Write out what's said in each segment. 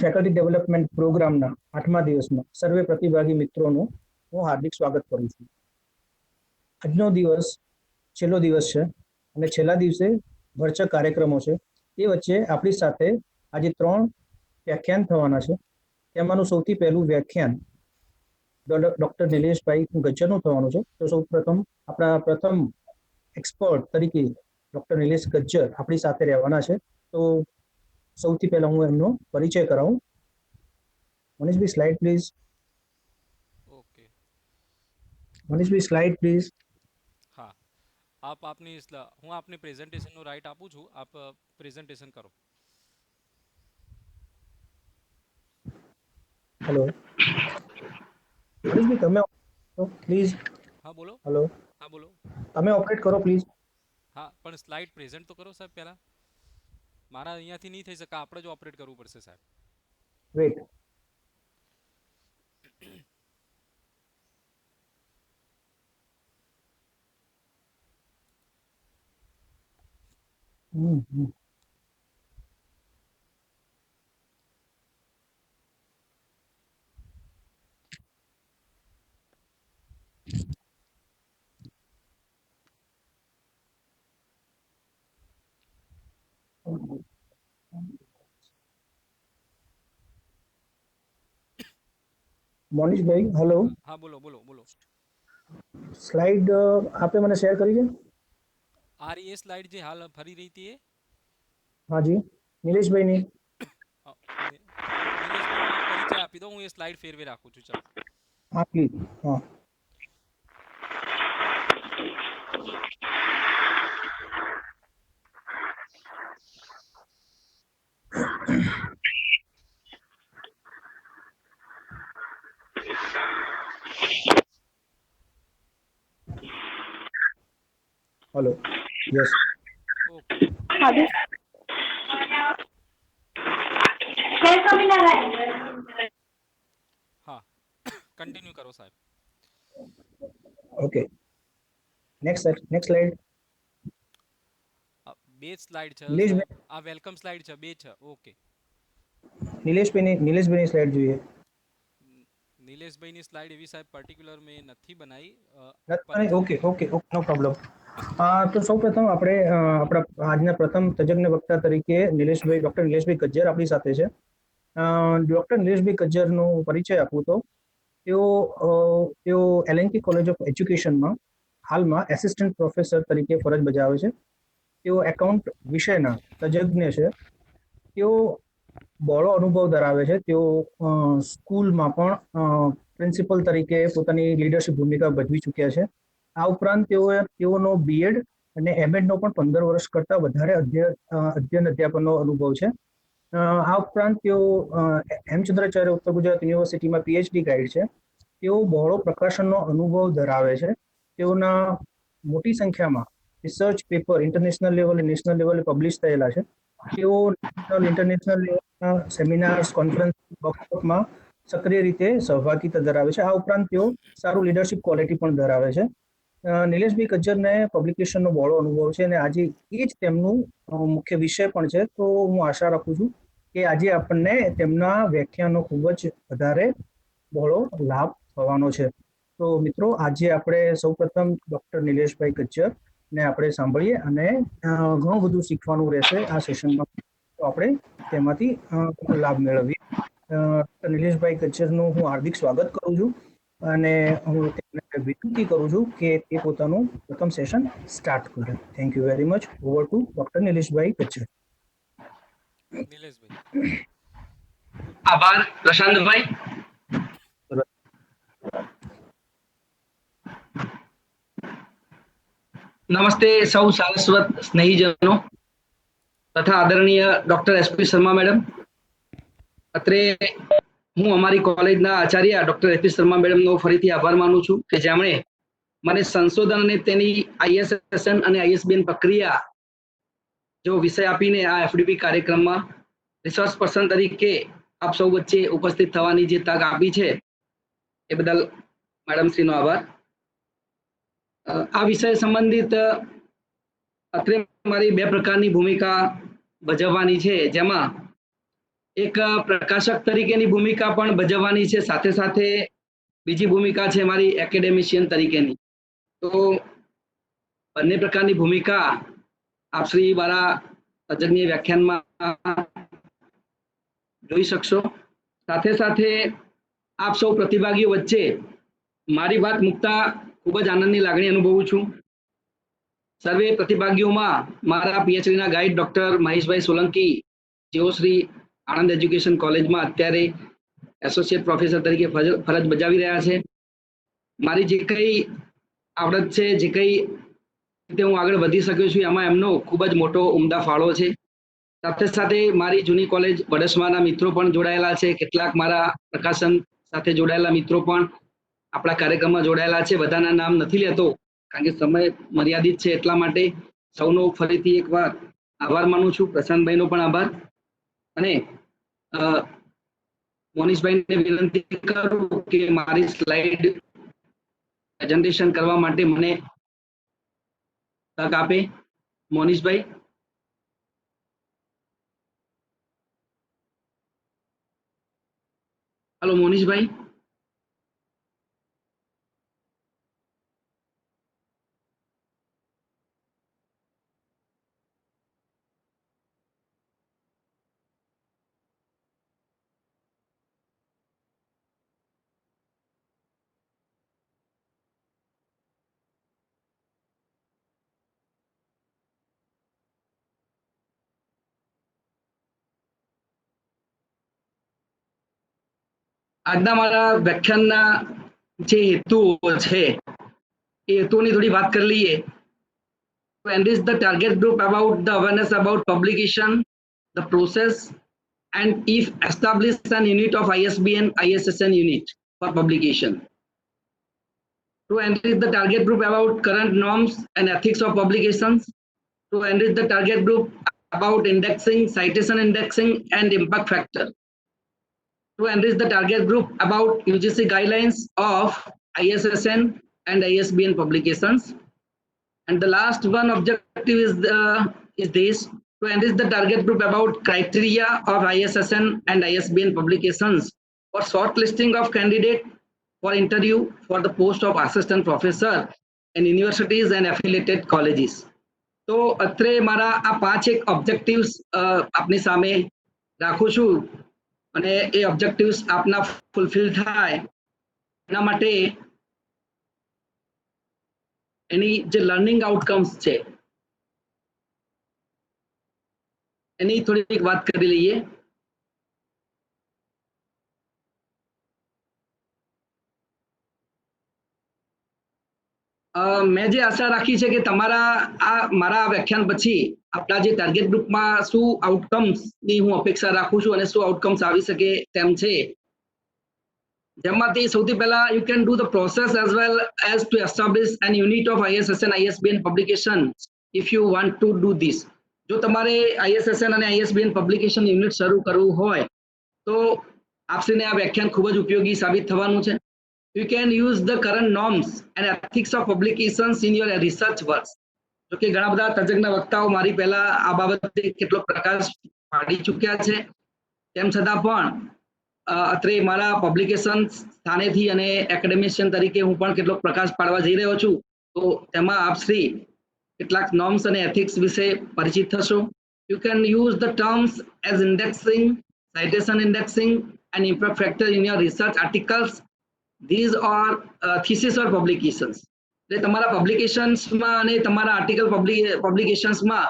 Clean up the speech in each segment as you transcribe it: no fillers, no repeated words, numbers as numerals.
Faculty development પ્રોગ્રામના 8મા દિવસમાં સર્વે પ્રતિભાગી મિત્રોનું હું હાર્દિક સ્વાગત કરું છું. આજનો દિવસ છેલ્લો દિવસ છે અને છેલ્લા દિવસે વર્ચક કાર્યક્રમો છે. તે વચ્ચે આપણી સાથે આજે 3 વ્યાખ્યાન થવાના છે. તેમાંનું સૌથી પહેલું વ્યાખ્યાન ડોક્ટર નિલેશભાઈ ગજ્જરનું થવાનું છે. તો સૌપ્રથમ આપણા પ્રથમ એક્સપર્ટ તરીકે ડોક્ટર નિલેશ ગજ્જર આપણી સાથે રહેવાના છે. તો સૌથી પહેલા હું એમનો પરિચય કરાવું. Manishbhai slide please. Okay Manishbhai slide please. हाँ आप आपनी હું આપની પ્રેઝન્ટેશનનો રાઈટ આપું છું. આપ પ્રેઝન્ટેશન કરો. હેલો મનીષભાઈ, તમે પ્લીઝ. હા બોલો. હેલો, હા બોલો. તમે ઓપરેટ કરો પ્લીઝ. હા પણ સ્લાઇડ પ્રેઝન્ટ તો કરો સાહેબ પહેલા. મારા અહીંયાથી નહીં થઈ શકે, આપણે જ ઓપરેટ કરવું પડશે સાહેબ. વેઇટ. મોનિશભાઈ હેલો. હા બોલો બોલો બોલો. સ્લાઇડ આપે મને શેર કરી છે. આ રહી એ સ્લાઇડ જે હાલ ફરી રહી હતી એ. હાજી હા નિલેશભાઈની. નિલેશભાઈનો પરિચય આપી દો, હું એ સ્લાઇડ ફેરવી રાખું છું. ચાલો. હા પ્લીઝ. હા હેલો. યસ. ઓકે હા કન્ટિન્યુ કરો સાહેબ. ઓકે. Next slide. બે સ્લાઇડ છે સાહેબ. નિલેશભાઈ આ વેલકમ સ્લાઇડ છે, બે છે. ઓકે. નિલેશભાઈની સ્લાઇડ જોઈએ. નિલેશભાઈની સ્લાઇડ એવી સાહેબ પર્ટિક્યુલર મેં નથી બનાવી. ઓકે ઓકે ઓકે, નો પ્રોબ્લેમ. તો સૌપ્રથમ આપણે આપણા આજના પ્રથમ તજજ્ઞ વક્તા તરીકે ડોક્ટર નિલેશભાઈ ગજ્જર આપણી સાથે છે. ડોક્ટર નિલેશભાઈ ગજ્જરનો પરિચય આપું તો તેઓ એલએનટી કોલેજ ઓફ એજ્યુકેશનમાં હાલમાં એસિસ્ટન્ટ પ્રોફેસર તરીકે ફરજ બજાવે છે. તેઓ એકાઉન્ટ વિષયના તજજ્ઞ છે. તેઓ બહોળો અનુભવ ધરાવે છે. તેઓ સ્કૂલમાં પણ પ્રિન્સિપલ તરીકે પોતાની લીડરશિપ ભૂમિકા ભજવી ચૂક્યા છે. આ ઉપરાંત તેઓનો બીએડ અને એમએડનો પણ 15 વર્ષ કરતા વધારે અધ્યાપનનો અનુભવ છે. આ ઉપરાંત તેઓ હેમચંદ્રાચાર્ય ઉત્તર ગુજરાત યુનિવર્સિટીમાં પીએચડી ગાઈડ છે. તેઓ બહોળો પ્રકાશનનો અનુભવ ધરાવે છે. તેઓના મોટી સંખ્યામાં રિસર્ચ પેપર ઇન્ટરનેશનલ લેવલે નેશનલ લેવલે પબ્લિશ થયેલા છે. તેઓ નેશનલ ઇન્ટરનેશનલ લેવલના સેમિનાર્સ કોન્ફરન્સ વર્કશોપમાં સક્રિય રીતે સહભાગિતા ધરાવે છે. આ ઉપરાંત તેઓ સારું લીડરશિપ ક્વોલિટી પણ ધરાવે છે. નિલેશભાઈ ગજ્જરને પબ્લિકેશનનો બહોળો અનુભવ છે અને આજે એ જ તેમનું મુખ્ય વિષય પણ છે. તો હું આશા રાખું છું કે આજે આપણને તેમના વ્યાખ્યાનો ખૂબ જ વધારે બહોળો લાભ થવાનો છે. તો મિત્રો, આજે આપણે સૌપ્રથમ ડોક્ટર નિલેશભાઈ ગજ્જર ને આપણે સાંભળીએ અને ઘણું બધું શીખવાનું રહેશે આ સેશનમાં. તો આપણે તેમાંથી લાભ મેળવીએ. નિલેશભાઈ ગજ્જરનું હું હાર્દિક સ્વાગત કરું છું અને હું તેમને વિનંતી કરું છું કે તે પોતાનું પ્રથમ સેશન સ્ટાર્ટ કરે. Thank you very much. Over to doctor Nileshbhai Gajjar. Nileshbhai. આભાર પ્રશાંતભાઈ. નમસ્તે સૌ સારસ્વત સ્નેહીજનો તથા આદરણીય ડોક્ટર એસપી શર્મા મેડમ. અત્રે હું અમારી કોલેજના આચાર્ય ડોક્ટર એસપી શર્મા મેડમનો ફરીથી આભાર માનું છું કે જેમણે મને સંશોધન અને તેની આઈએસએસએન અને આઈએસબીએન પ્રક્રિયા જો વિષય આપીને આ એફડીપી કાર્યક્રમમાં રિસોર્સ પર્સન તરીકે આપ સૌ વચ્ચે ઉપસ્થિત થવાની જે તક આપી છે એ બદલ મેડમ શ્રીનો આભાર. આ વિષય સંબંધિત અત્રે મારી બે પ્રકારની ભૂમિકા ભજવવાની છે, જેમાં એક પ્રકાશક તરીકેની ભૂમિકા પણ ભજવવાની છે, સાથે સાથે બીજી ભૂમિકા છે મારી એકેડેમિશિયન તરીકેની. તો બંને પ્રકારની ભૂમિકા આપ શ્રી મારા તજજ્ઞ વ્યાખ્યાનમાં જોઈ શકશો. સાથે સાથે આપ સૌ પ્રતિભાગીઓ વચ્ચે મારી વાત મૂકતા ખૂબ જ આનંદની લાગણી અનુભવું છું. સર્વે પ્રતિભાગીઓમાં મારા પીએચડીના ગાઈડ ડોક્ટર મહેશભાઈ સોલંકી, જેઓ શ્રી આણંદ એજ્યુકેશન કોલેજમાં અત્યારે એસોસિએટ પ્રોફેસર તરીકે ફરજ બજાવી રહ્યા છે. મારી જે કંઈ આવડત છે, જે કંઈ રીતે હું આગળ વધી શક્યો છું, એમાં એમનો ખૂબ જ મોટો ઉમદા ફાળો છે. સાથે સાથે મારી જૂની કોલેજ બડસમાના મિત્રો પણ જોડાયેલા છે. કેટલાક મારા પ્રકાશન સાથે જોડાયેલા મિત્રો પણ આપણા કાર્યક્રમમાં જોડાયેલા છે. બધાના નામ નથી લેતો કારણ કે સમય મર્યાદિત છે, એટલા માટે સૌનો ફરીથી એકવાર આભાર માનું છું. પ્રશાંતભાઈનો પણ આભાર. અને મોનીશભાઈને વિનંતી કરું કે મારી સ્લાઇડ પ્રેઝન્ટેશન કરવા માટે મને તક આપે. મોનીશભાઈ. हेलो मोनीश भाई. આજના મારા વ્યાખ્યાનના જે હેતુઓ છે એ હેતુઓની થોડી વાત કરી લઈએ. To enrich the target group about the awareness about publication, the process, and if establish an unit of ISBN ISSN unit for publication. To enrich the target group about current norms and ethics of publications. To enrich the target group about indexing, citation indexing, and impact factor. To enrich the target group about UGC guidelines of ISSN and ISBN publications. And the last one objective is this: to enrich the target group about criteria of ISSN and ISBN publications for shortlisting of candidate for interview for the post of assistant professor in universities and affiliated colleges. તો અત્રે મારા આ 5 એક objectives આપની સામે રાખું છું અને એ ઓબ્જેક્ટિવ્સ આપના ફૂલફિલ થાય એના માટે એની જે લર્નિંગ આઉટકમ્સ છે એની થોડીક વાત કરી લઈએ. મેં જે આશા રાખી છે કે તમારા આ મારા વ્યાખ્યાન પછી આપણા જે ટાર્ગેટ ગ્રુપમાં શું આઉટકમ્સની હું અપેક્ષા રાખું છું અને શું આઉટકમ્સ આવી શકે તેમ છે. જેમાંથી સૌથી પહેલા you can do the process as well as to establish an unit of ISSN ISBN publication if you want to do this. જો તમારે ISSN અને ISBN publication યુનિટ શરૂ કરવું હોય તો આપશ્રીને આ વ્યાખ્યાન ખૂબ જ ઉપયોગી સાબિત થવાનું છે. You can use the current norms and ethics of publications in your research works. જો કે ઘણા બધા તજજ્ઞ વક્તાઓ મારી પહેલા આ બાબતે કેટલો પ્રકાશ પાડી ચૂક્યા છે, તેમ છતાં પણ અત્રે મારા પબ્લિકેશન સ્થાનેથી અને એકેડેમિશિયન તરીકે હું પણ કેટલો પ્રકાશ પાડવા જઈ રહ્યો છું. તો તેમાં આપ શ્રી કેટલાક નોર્મ્સ અને એથિક્સ વિશે પરિચિત થશો. You can use the terms as indexing, citation indexing, and impact factor in your research articles. These are thesis or publications. એટલે તમારા પબ્લિકેશન્સમાં અને તમારા આર્ટિકલ પબ્લિકેશન્સમાં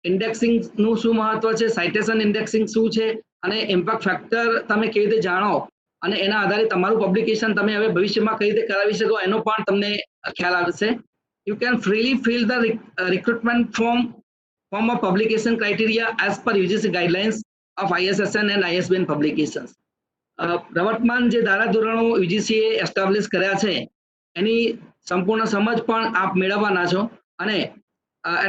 ઇન્ડેક્સિંગનું શું મહત્વ છે, સાઇટેશન ઇન્ડેક્સિંગ શું છે અને ઇમ્પેક્ટ ફેક્ટર તમે કેવી રીતે જાણો અને એના આધારે તમારું પબ્લિકેશન તમે હવે ભવિષ્યમાં કઈ રીતે કરાવી શકો એનો પણ તમને ખ્યાલ આવશે. You can freely fill the recruitment form of publication criteria as per UGC guidelines of ISSN and ISBN publications. પ્રવર્તમાન જે ધારાધોરણો યુજીસીએ એસ્ટાબ્લિશ કર્યા છે એની સંપૂર્ણ સમજ પણ આપ મેળવવાના છો. અને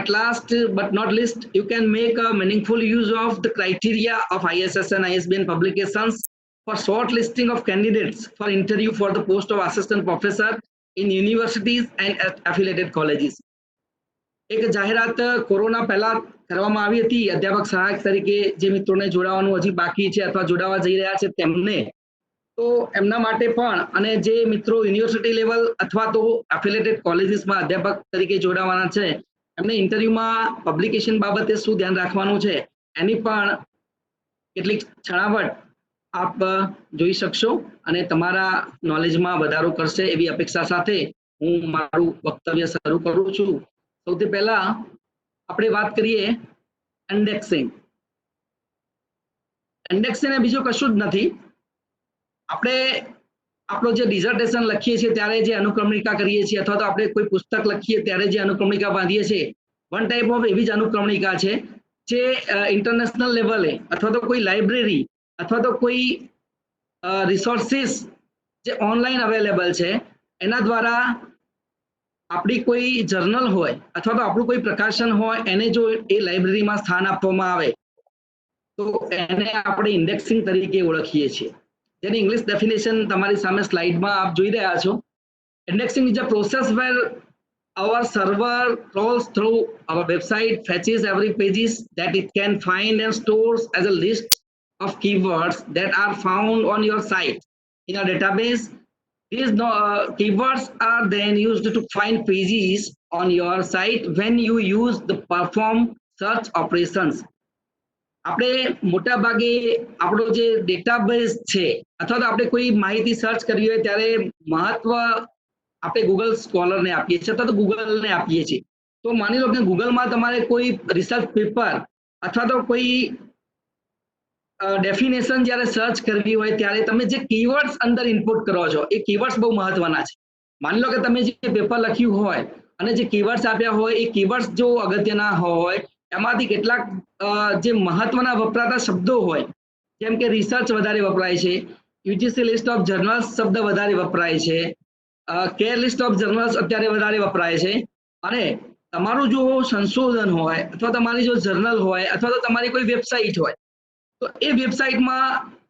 at last but not least, you can make a meaningful use of the criteria of ISSN ISBN publications for shortlisting of candidates for interview for the post of assistant professor in universities and affiliated colleges. એક જાહેરાત corona પહેલા કરવામાં આવી હતી અધ્યાપક સહાયક તરીકે જે મિત્રોને જોડાવાનું હજી બાકી છે અથવા જોડાવા જઈ રહ્યા છે તેમને, તો એમના માટે પણ અને જે મિત્રો યુનિવર્સિટી લેવલ અથવા તો એફિલિએટેડ કોલેજીસમાં અધ્યાપક તરીકે જોડાવાના છે એમને ઇન્ટરવ્યુમાં પબ્લિકેશન બાબતે શું ધ્યાન રાખવાનું છે એની પણ કેટલીક છણાવટ આપ જોઈ શકશો અને તમારા નોલેજમાં વધારો કરશે એવી અપેક્ષા સાથે હું મારું વક્તવ્ય શરૂ કરું છું. સૌથી પહેલા આપણે વાત કરીએ ઇન્ડેક્સિંગ. ઇન્ડેક્સિંગ એ બીજું કશું જ નથી. આપણે આપણો જે ડિઝર્ટેશન લખીએ છીએ ત્યારે જે અનુક્રમણિકા કરીએ છીએ અથવા તો આપણે કોઈ પુસ્તક લખીએ ત્યારે જે અનુક્રમણિકા બાંધીએ છીએ, વન ટાઈપ ઓફ એવી જ અનુક્રમણિકા છે જે ઇન્ટરનેશનલ લેવલે અથવા તો કોઈ લાઇબ્રેરી અથવા તો કોઈ રિસોર્સિસ જે ઓનલાઈન અવેલેબલ છે એના દ્વારા આપણી કોઈ જર્નલ હોય અથવા તો આપણું કોઈ પ્રકાશન હોય એને જો એ લાઇબ્રેરીમાં સ્થાન આપવામાં આવે તો એને આપણે ઇન્ડેક્સિંગ તરીકે ઓળખીએ છીએ, જેની ઇંગ્લિશ ડેફિનેશન તમારી સામે સ્લાઇડમાં આપ જોઈ રહ્યા છો. Indexing is a process where our server crawls through our website, fetches every pages that it can find and stores as a list of keywords that are found on your site in a database. These keywords are then used to find pages on your site when you use the perform search operations. આપણે મોટા ભાગે આપણો જે database છે અથવા તો આપણે કોઈ માહિતી સર્ચ કરવી હોય ત્યારે મહત્વ આપણે ગૂગલ સ્કોલરને આપીએ છીએ અથવા તો ગૂગલને આપીએ છીએ. તો માની લો કે ગૂગલમાં તમારે કોઈ રિસર્ચ પેપર અથવા તો કોઈ ડેફિનેશન જ્યારે સર્ચ કરવી હોય ત્યારે તમે જે કીવર્ડ્સ અંદર ઇનપુટ કરો છો એ કીવર્ડ્સ બહુ મહત્વના છે. માની લો કે તમે જે પેપર લખ્યું હોય અને જે કીવર્ડ્સ આપ્યા હોય એ કીવર્ડ્સ જો અગત્યના હોય એમાંથી કેટલાક જે મહત્વના વપરાતા શબ્દો હોય જેમ કે રિસર્ચ વધારે વપરાય છે, યુજીસી લિસ્ટ ઓફ જર્નલ્સ શબ્દ વધારે વપરાય છે, કેર લિસ્ટ ઓફ જર્નલ્સ અત્યારે વધારે વપરાય છે, અને તમારું જો સંશોધન હોય અથવા તમારી જો જર્નલ હોય અથવા તો તમારી કોઈ વેબસાઇટ હોય તો એ વેબસાઇટમાં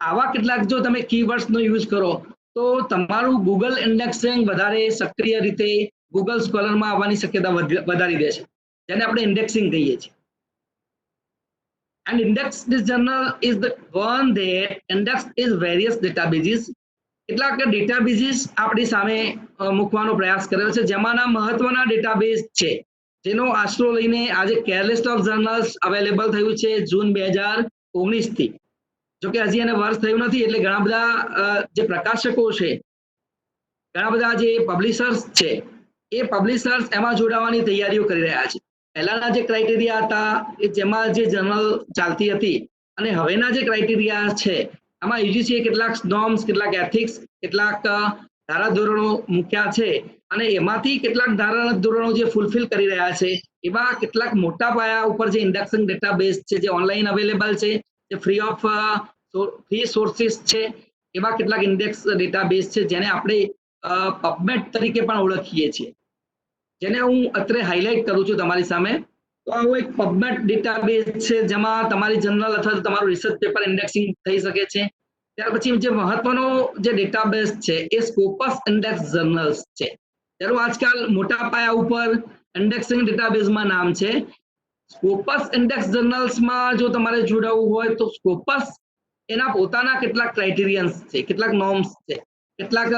આવા કેટલાક જો તમે કીવર્ડ્સનો યુઝ કરો તો તમારું ગૂગલ ઇન્ડેક્સિંગ વધારે સક્રિય રીતે ગૂગલ સ્કોલરમાં આવવાની શક્યતા વધારી દે છે, જેને આપણે ઇન્ડેક્સિંગ કહીએ છીએ. And index this journal is the one that index is various databases. કેટલાક ડેટાબેઝીસ આપણી સામે મૂકવાનો પ્રયાસ કર્યો છે જેમાંના મહત્વના ડેટાબેઝ છે જેનો આશરો લઈને આજે care list of journals available થયું છે જૂન 2019 થી. જોકે હજી એને વર્ષ થયું નથી એટલે ઘણા બધા જે પ્રકાશકો છે, ઘણા બધા જે પબ્લિશર્સ છે એ પબ્લિશર્સ એમાં જોડાવાની તૈયારીઓ કરી રહ્યા છે. પહેલાના જે ક્રાઇટેરિયા હતા એ જેમાં જે જર્નલ ચાલતી હતી અને હવેના જે ક્રાઇટેરિયા છે આમાં યુજીસીએ કેટલાક નોર્મ્સ, કેટલાક એથિક્સ, કેટલાક ધારાધોરણો મૂક્યા છે અને એમાંથી કેટલાક ધારાધોરણો જે ફૂલફિલ કરી રહ્યા છે એવા કેટલાક મોટા પાયા ઉપર જે ઇન્ડેક્સિંગ ડેટાબેઝ છે જે ઓનલાઈન અવેલેબલ છે, જે ફ્રી સોર્સિસ છે, એવા કેટલાક ઇન્ડેક્સ ડેટાબેઝ છે જેને આપણે પબમેડ તરીકે પણ ઓળખીએ છીએ, જેને હું અત્રે હાઇલાઇટ કરું છું તમારી સામે. તો આવું એક પબમેડ ડેટાબેઝ છે જેમાં તમારી જર્નલ અથવા તમારું રિસર્ચ પેપર ઇન્ડેક્સિંગ થઈ શકે છે. ત્યાર પછી જે મહત્વનો જે ડેટાબેઝ છે એ સ્કોપસ ઇન્ડેક્સ જર્નલ્સ છે, જેનું આજકાલ મોટા પાયા ઉપર ઇન્ડેક્સિંગ ડેટાબેઝમાં નામ છે. સ્કોપસ ઇન્ડેક્સ જર્નલ્સમાં જો તમારે જોડાવવું હોય તો સ્કોપસ એના પોતાના કેટલાક ક્રાઇટેરિયન્સ છે, કેટલાક નોર્મ્સ છે, કેટલાક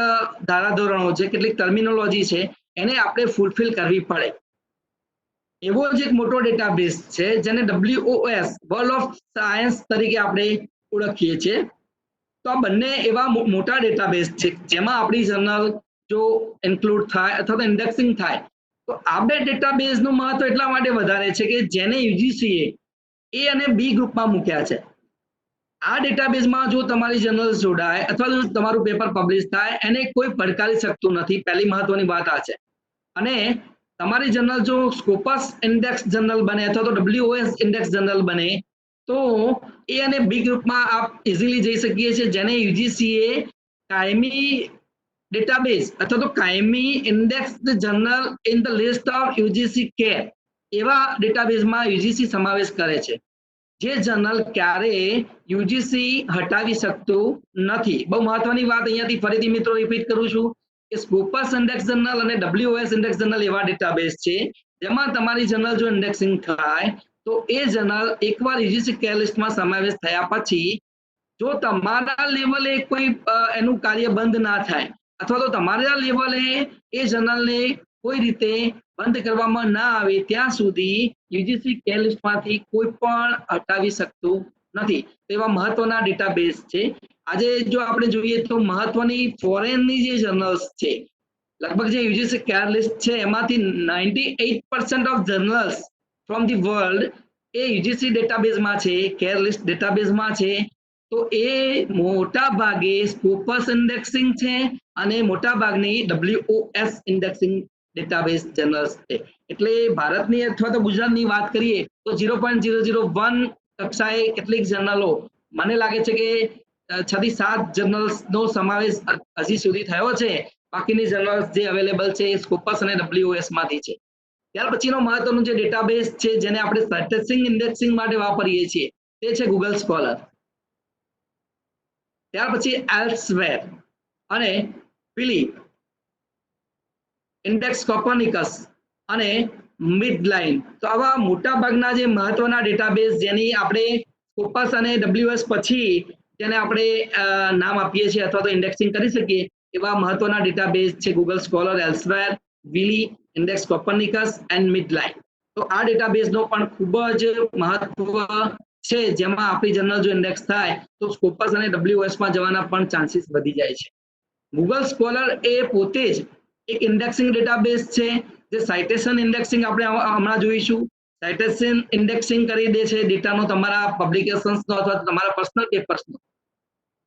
ધારાધોરણો છે, કેટલીક ટર્મિનોલોજી છે, એને આપણે ફૂલફિલ કરવી પડે. એવો જ એક મોટો ડેટાબેઝ છે જેને WOS વર્લ્ડ ઓફ સાયન્સ તરીકે આપણે ઓળખીએ છીએ. તો આ બંને એવા મોટા ડેટાબેઝ છે જેમાં આપણી જર્નલ જો ઇન્ક્લુડ થાય અથવા તો ઇન્ડેક્સિંગ થાય તો આ બે ડેટાબેઝનું મહત્વ એટલા માટે વધારે છે કે જેને યુજીસીએ એ અને બી ગ્રુપમાં મૂક્યા છે. આ ડેટાબેઝમાં જો તમારી જર્નલ જોડાય અથવા જો તમારું પેપર પબ્લિશ થાય એને કોઈ પડકારી શકતું નથી. પહેલી મહત્વની વાત આ છે. અને તમારી જર્નલ જો સ્કોપસ ઇન્ડેક્સ જર્નલ બને અથવા તો WOS ઇન્ડેક્સ જર્નલ બને તો એ અને બી ગ્રુપમાં આપ ઇઝીલી જઈ શકીએ છીએ, જેને યુજીસીએ કાયમી ડેટાબેઝ અથવા તો કાયમી index journal in the list of UGC care એવા ડેટાબેઝમાં યુજીસી સમાવેશ કરે છે, જે જર્નલ ક્યારે યુજીસી હટાવી શકતું નથી. બહુ મહત્વની વાત અહીંયાથી ફરીથી મિત્રો રિપીટ કરું છું કે સ્કોપસ ઇન્ડેક્સ જર્નલ અને WOS ઇન્ડેક્સ જર્નલ એવા ડેટાબેઝ છે જેમાં તમારી જર્નલ જો ઇન્ડેક્સિંગ થાય તો એ જર્નલ એકવાર યુજીસી કેર લિસ્ટમાં સમાવેશ થયા પછી જો તમારા લેવલે કોઈ એનું કાર્ય બંધ ના થાય અથવા તો તમારા લેવલે એ જર્નલને કોઈ રીતે બંધ કરવામાં ના આવે ત્યાં સુધી યુજીસી કેર લિસ્ટમાંથી કોઈ પણ હટાવી શકતું નથી. તેવા મહત્વના ડેટાબેઝ છે. આજે જો આપણે જોઈએ તો મહત્વની ફોરેનની જે જર્નલ્સ છે, લગભગ જે યુજીસી કેર લિસ્ટ છે એમાંથી 98% of journals from the world A UGC ડેટાબેઝમાં છે, કેર લિસ્ટ ડેટાબેઝમાં છે. તો એ મોટા ભાગે સ્કોપસ ઇન્ડેક્સિંગ છે અને મોટા ભાગની WOS ઇન્ડેક્સિંગ ડેટાબેઝ જર્નલ્સ છે. એટલે ભારતની અથવા તો ગુજરાતની વાત કરીએ તો 0.001 કક્ષાએ કેટલીક જર્નલો, મને લાગે છે કે 6 થી 7 જર્નલ્સનો સમાવેશ હજી સુધી થયો છે. બાકીની જર્નલ્સ જે અવેલેબલ છે એ સ્કોપસ અને WOS માંથી છે. ત્યાર પછીનો મહત્વનું જે ડેટાબેઝ છે જેને આપણે સાયટેસિંગ ઇન્ડેક્સિંગ માટે વાપરીએ છીએ તે છે ગૂગલ સ્કોલર. ત્યાર પછી એલ્સવેર અને વિલી, ઇન્ડેક્સ કોપરનિકસ અને મિડલાઇન. તો આવા મોટા ભાગના જે મહત્વના ડેટાબેઝ જેની આપણે સ્કોપસ અને WOS પછી જેને આપણે નામ આપીએ છીએ અથવા તો ઇન્ડેક્સિંગ કરી શકીએ એવા મહત્વના ડેટાબેઝ છે Google Scholar, Elsevier, Wiley, Index Copernicus and Medline. તો આ ડેટાબેઝનો પણ ખૂબ જ મહત્વ છે, જેમાં આપણી જર્નલ જો ઇન્ડેક્સ થાય તો સ્કોપસ અને WOS માં જવાના પણ ચાન્સીસ વધી જાય છે. ગૂગલ સ્કોલર એ પોતે જ એક ઇન્ડેક્સિંગ ડેટાબેઝ છે જે સાઇટેશન ઇન્ડેક્સિંગ આપણે હમણાં જોઈશું. સાઇટેશન ઇન્ડેક્સિંગ કરી દે છે ડેટાનો તમારા પબ્લિકેશન્સનો અથવા તમારા પર્સનલ પેપર્સનો.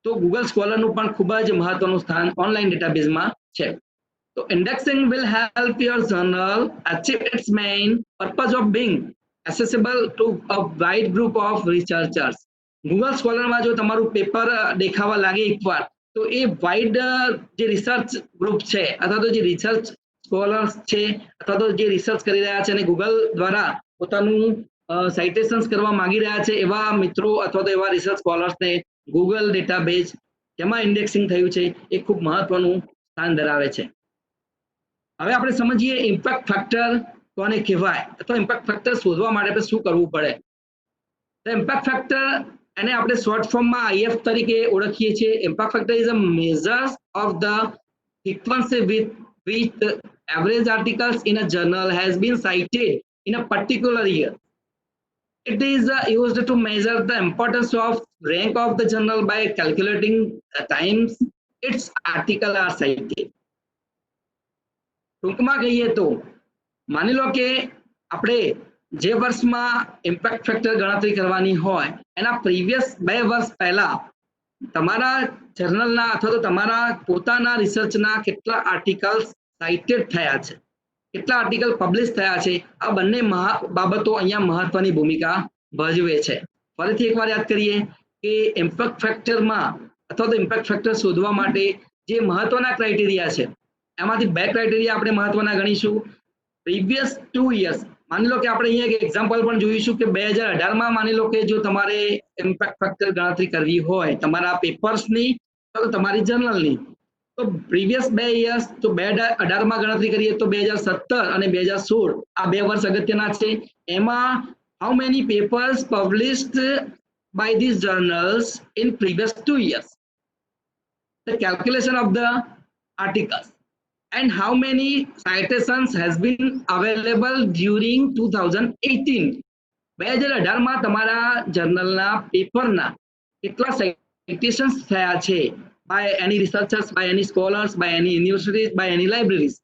તો ગૂગલ સ્કોલરનું પણ ખૂબ જ મહત્વનું સ્થાન ઓનલાઈન ડેટાબેઝમાં છે. તો indexing will help your journal achieve its main purpose of being accessible to a wide group of researchers. Google સ્કોલરમાં જો તમારું પેપર દેખાવા લાગે એકવાર તો એ વાઇડ જે રિસર્ચ ગ્રુપ છે અથવા તો જે રિસર્ચ સ્કોલર્સ છે અથવા તો જે રિસર્ચ કરી રહ્યા છે અને ગૂગલ દ્વારા પોતાનું સાઇટેશન્સ કરવા માંગી રહ્યા છે એવા મિત્રો અથવા તો એવા રિસર્ચ સ્કોલર્સને ગૂગલ ડેટાબેઝ જેમાં ઇન્ડેક્સિંગ થયું છે એ ખૂબ મહત્વનું સ્થાન ધરાવે છે. હવે આપણે સમજીએ ઇમ્પેક્ટ ફેક્ટર કોને કહેવાય અથવા ઇમ્પેક્ટ ફેક્ટર શોધવા માટે આપણે શું કરવું પડે. તો ઇમ્પેક્ટ ફેક્ટર એને આપણે શોર્ટ ફોર્મમાં IF તરીકે ઓળખીએ છીએ. Impact factor is a measure of the frequency with which the average articles in a journal has been cited in a particular year. It is used to measure the importance of rank of the journal by calculating the times its article are cited. ટૂંકમાં કહીએ તો માની લો કે આપણે જે વર્ષમાં impact factor ગણતરી કરવાની હોય એના પ્રીવિયસ 2 વર્ષ પહેલા તમારા જર્નલના અથવા તો તમારા પોતાના રિસર્ચના કેટલા આર્ટિકલ્સ સાઇટેડ થયા છે, કેટલા આર્ટિકલ પબ્લિશ થયા છે, આ બંને બાબતો અહીંયા મહત્વની ભૂમિકા ભજવે છે. ફરીથી એકવાર યાદ કરીએ કે ઇમ્પેક્ટ ફેક્ટરમાં અથવા તો ઇમ્પેક્ટ ફેક્ટર શોધવા માટે જે મહત્વના ક્રાઇટેરિયા છે એમાંથી 2 ક્રાઇટેરિયા આપણે મહત્વના ગણીશું. પ્રીવિયસ 2 years, માની લો કે આપણે અહીંયા એક એક્ઝામ્પલ પણ જોઈશું કે 2018માં માની લો કે જો તમારે ઇમ્પેક્ટ ફેક્ટર ગણતરી કરવી હોય તમારા પેપર્સની અથવા તમારી જર્નલની, તો પ્રીવિયસ 2 years તો 2018માં ગણતરી કરીએ તો 2017 અને 2016 આ 2 વર્ષ અગત્યના છે. એમાં how many papers published by these journals in previous 2 years, the calculation of the articles, and how many citations has been available during 2018. 2018માં તમારા જર્નલના પેપરના કેટલા citations થયા છે by any researchers, by any scholars, by any universities, by any libraries.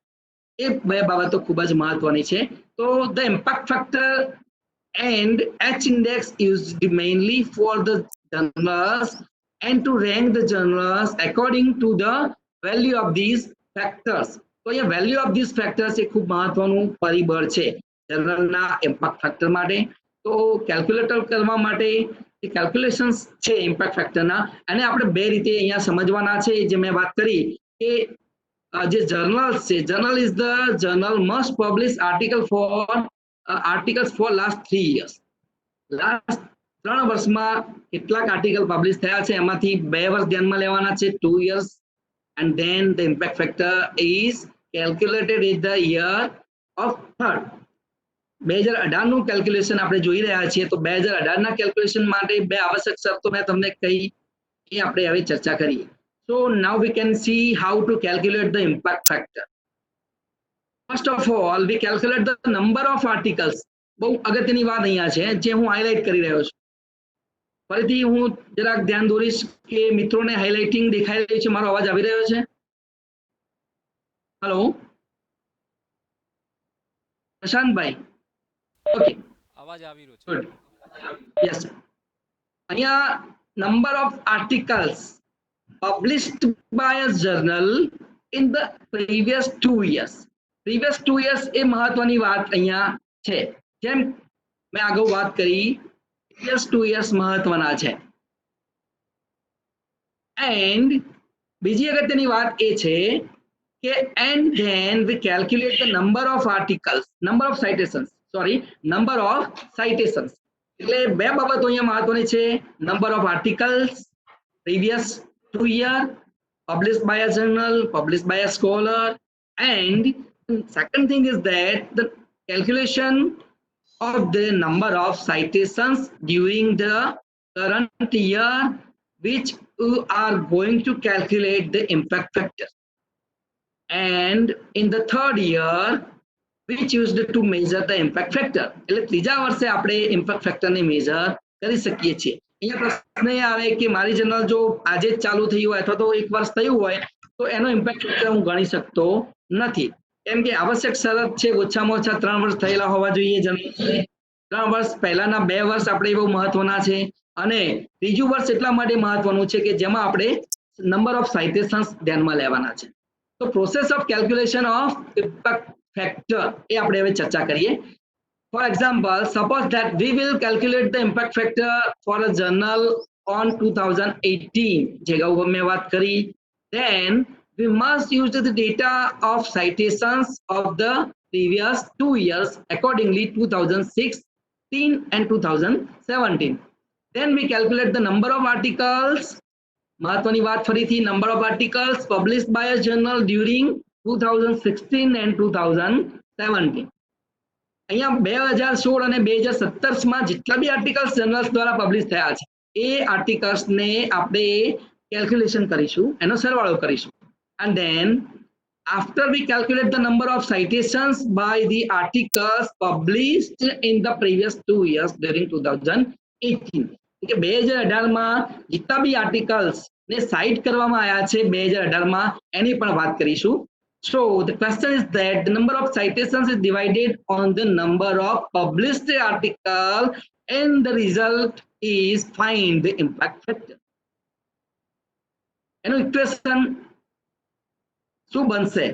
એ 2 બાબતો ખૂબ જ મહત્વની છે. તો the impact factor and H index used mainly for the journals and to rank the journals according to the value of these factors. તો અહીંયા value of these factors એ ખૂબ મહત્વનું પરિબળ છે જર્નલના ઇમ્પેક્ટ ફેક્ટર માટે. તો કેલ્ક્યુલેટર કરવા માટે જે કેલ્ક્યુલેશન્સ છે ઇમ્પેક્ટ ફેક્ટરના અને આપણે 2 રીતે અહીંયા સમજવાના છે. જે મેં વાત કરી કે જે જર્નલ્સ છે, journal is the journal must publish articles for last 3 years. Last 3 વર્ષમાં કેટલાક આર્ટિકલ પબ્લિશ થયા છે એમાંથી 2 વર્ષ ધ્યાનમાં લેવાના છે, 2 years. And then the impact factor is calculated in the year of third. 2018 નું કેલ્ક્યુલેશન આપણે જોઈ રહ્યા છીએ. તો 2018 ના કેલ્ક્યુલેશન માટે બે આવશ્યક શરતો મેં તમને કહી, એ આપણે હવે ચર્ચા કરીએ. So now we can see how to calculate the impact factor. First of all, we calculate the number of articles. બહુ અગત્યની વાત અહીંયા છે જે હું હાઇલાઇટ કરી રહ્યો છું. ફરીથી હું જરાક ધ્યાન દોરીશ કે મિત્રોને હાઇલાઇટિંગ દેખાઈ રહ્યું છે. મારો અવાજ આવી રહ્યો છે? હેલો પ્રશાંતભાઈ? ઓકે, અવાજ આવી રહ્યો છે. Good, yes. અહીંયા number of articles published by a journal in the previous 2 years. Previous 2 years એ મહત્વની વાત અહીંયા છે. જેમ મેં આગળ વાત કરી, previous 2 years મહત્વના છે. And બીજી અગત્યની વાત એ છે કે and then we calculate the number of articles, number of citations, number of citations. એટલે બે બાબતો અહીંયા મહત્વની છે. number of articles previous 2 year, published by a journal, published by a scholar, and second thing is that the calculation of the number of citations during the current year, which you are going to calculate the impact factor, and in the third year, which used to measure the impact factor. એટલે ત્રીજા વર્ષે આપણે impact factor ને measure કરી શકીએ છીએ. અહીંયા પ્રશ્ન એ આવે કે મારી જર્નલ જો આજે જ ચાલુ થઈ હોય અથવા તો 1 વર્ષ થયું હોય તો એનો ઇમ્પેક્ટ ફેક્ટર હું ગણી શકતો નથી. કેમ કે આવશ્યક શરત છે ઓછામાં ઓછા 3 વર્ષ થયેલા હોવા જોઈએ જર્નલ. 3 વર્ષ પહેલાના 2 વર્ષ આપણે બહુ મહત્વના છે. અને ત્રીજું વર્ષ એટલા માટે મહત્વનું છે કે જેમાં આપણે નંબર ઓફ સાઇટેશન્સ ધ્યાનમાં લેવાના છે. તો process of calculation of impact factor એ આપણે હવે ચર્ચા કરીએ. For example, suppose that we will calculate the impact factor for a journal on 2018. જે અગાઉ મેં વાત કરી. Then we must use the data of citations of the previous 2 years, accordingly 2016 and 2017. Then we calculate the number of articles. મહત્વની વાત ફરીથી, number of articles published by a journal during 2016 and 2017. અહીંયા 2016 અને 2017 માં જેટલા બી આર્ટિકલ્સ જર્નલ્સ દ્વારા publish થયા છે એ આર્ટિકલ્સને આપણે કેલ્ક્યુલેશન કરીશું, એનો સરવાળો કરીશું. And then after we calculate the number of citations by the articles published in the previous 2 years during 2018. કે 2018 માં જેટલા બી આર્ટિકલ્સ ને સાઇટ કરવામાં આવ્યા છે 2018 માં એની પણ વાત કરીશું. So the question is that the number of citations is divided on the number of published articles, and the result is find the impact factor. એનું ઇક્વેશન શું બનશે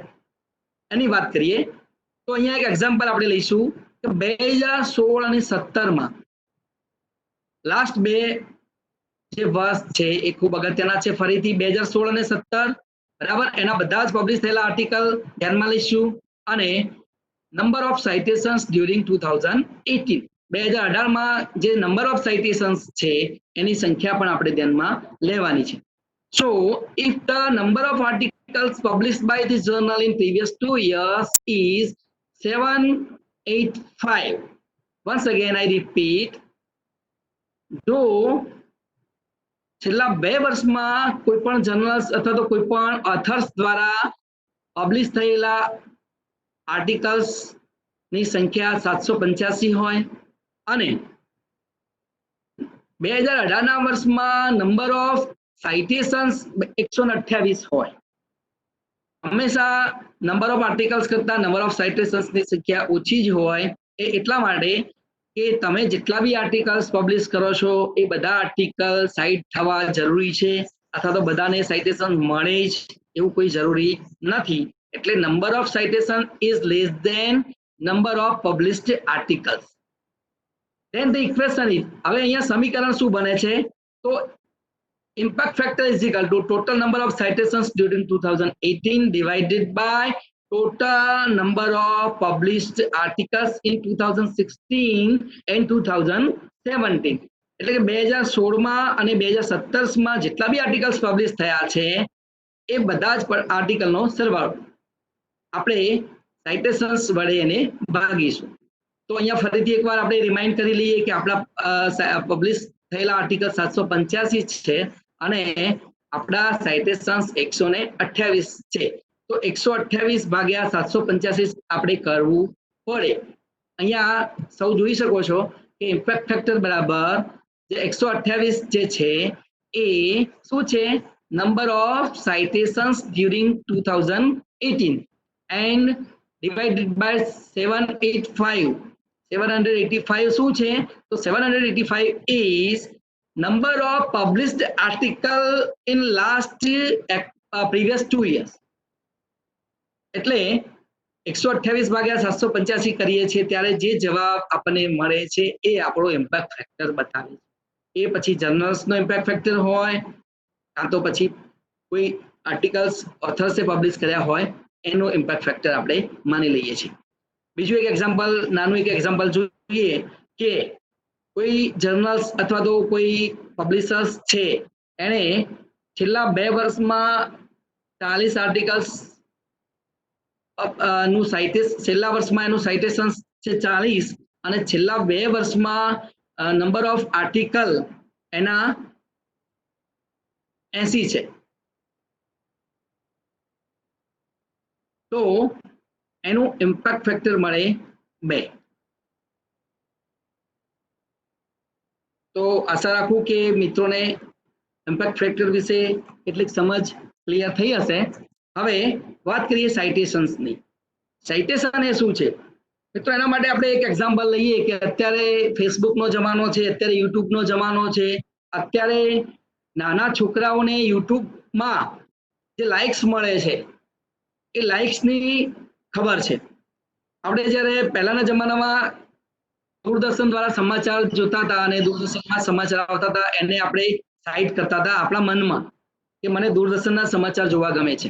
એની વાત કરીએ તો અહીંયા એક એક્ઝામ્પલ આપણે લઈશું કે 2016 અને 17 માં લાસ્ટ બે જે વર્ષ છે એ ખૂબ અગત્યના છે. ફરીથી 2016 અને 17 બરાબર, એના બધા જ પબ્લિશ થયેલા આર્ટિકલ ધ્યાનમાં લઈશું અને નંબર ઓફ સાઇટેશન્સ ડ્યુરિંગ 2018. 2018 માં જે નંબર ઓફ સાઇટેશન્સ છે એની સંખ્યા પણ આપણે ધ્યાનમાં લેવાની છે. So if the number of articles published by the journal in previous 2 years is 785, once again I repeat, જો છેલ્લા 2 વર્ષમાં કોઈ પણ જર્નલ્સ અથવા તો કોઈ પણ ઓથર્સ દ્વારા પબ્લિશ થયેલા આર્ટિકલ્સ ની સંખ્યા 785 હોય અને 2018 ના વર્ષમાં નંબર ઓફ સાઇટેશન્સ 128 હોય. હંમેશા નંબર ઓફ આર્ટિકલ્સ કરતા નંબર ઓફ સાઇટેશન્સ ની સંખ્યા ઓછી જ હોય. એ એટલા માટે કે તમે જેટલા બી આર્ટિકલ્સ પબ્લિશ કરો છો એ બધા આર્ટિકલ સાઇટ થવા જરૂરી છે અથવા તો બધાને સાઇટેશન મળે જ એવું કોઈ જરૂરી નથી. એટલે number of citation is less than number of published articles. Then the equation is, હવે અહીંયા સમીકરણ શું બને છે તો impact factor is equal to total number of citations during 2018 divided by total number of published articles in 2016 and 2017. એટલે કે 2016 માં અને 2017 માં જેટલા બી આર્ટિકલ્સ પબ્લિશ થયા છે એ બધા જ આર્ટિકલનો સરવાળો આપણે સાઇટેશન્સ વડે એને ભાગીશું. તો અહીંયા ફરીથી એકવાર આપણે રિમાઇન્ડ કરી લઈએ કે આપણા પબ્લિશ થયેલા આર્ટિકલ 785 છે અને આપણા સાઇટેશન્સ 128 છે. તો 128 ભાગ્યા 785 આપણે કરવું પડે. અહીંયા સૌ જોઈ શકો છો કે ઇમ્પેક્ટ ફેક્ટર બરાબર જે 128 જે છે એ શું છે, number of citations during 2018 and divided by 785 શું છે, તો 785 is number of published article in last previous 2 years. એટલે 128 ભાગ્યા 785 કરીએ છીએ ત્યારે જે જવાબ આપણને મળે છે એ આપણો ઇમ્પેક્ટ ફેક્ટર બતાવે છે. એ પછી જર્નલ્સનો ઇમ્પેક્ટ ફેક્ટર હોય કાં તો પછી કોઈ આર્ટિકલ્સ ઓથર્સે પબ્લિશ કર્યા હોય એનો ઇમ્પેક્ટ ફેક્ટર આપણે માની લઈએ છીએ. બીજું એક એક્ઝામ્પલ, નાનું એક એક્ઝામ્પલ જોઈએ કે કોઈ જર્નલ્સ અથવા તો કોઈ પબ્લિશર્સ છે એણે છેલ્લા 2 વર્ષમાં 40 આર્ટિકલ્સ નું છેલ્લા વર્ષમાં એનું સાઇટેશન્સ છે 40 અને છેલ્લા 2 વર્ષમાં નંબર ઓફ આર્ટિકલ એના 80 છે. તો એનું ઇમ્પેક્ટ ફેક્ટર મળે 2. તો આશા રાખું કે મિત્રોને ઇમ્પેક્ટ ફેક્ટર વિશે કેટલીક સમજ ક્લિયર થઈ હશે. હવે વાત કરીએ સાઇટેશન્સની. સાઇટેશન એ શું છે મિત્રો? એના માટે આપણે એક એક્ઝામ્પલ લઈએ કે અત્યારે ફેસબુકનો જમાનો છે, અત્યારે યુટ્યુબનો જમાનો છે. અત્યારે નાના છોકરાઓને યુટ્યુબમાં જે લાઇક્સ મળે છે એ લાઇક્સની ખબર છે. આપણે જ્યારે પહેલાના જમાનામાં દૂરદર્શન દ્વારા સમાચાર જોતા હતા અને દૂરદર્શનમાં સમાચાર આવતા હતા એને આપણે સાઇટ કરતા હતા આપણા મનમાં કે મને દૂરદર્શનના સમાચાર જોવા ગમે છે.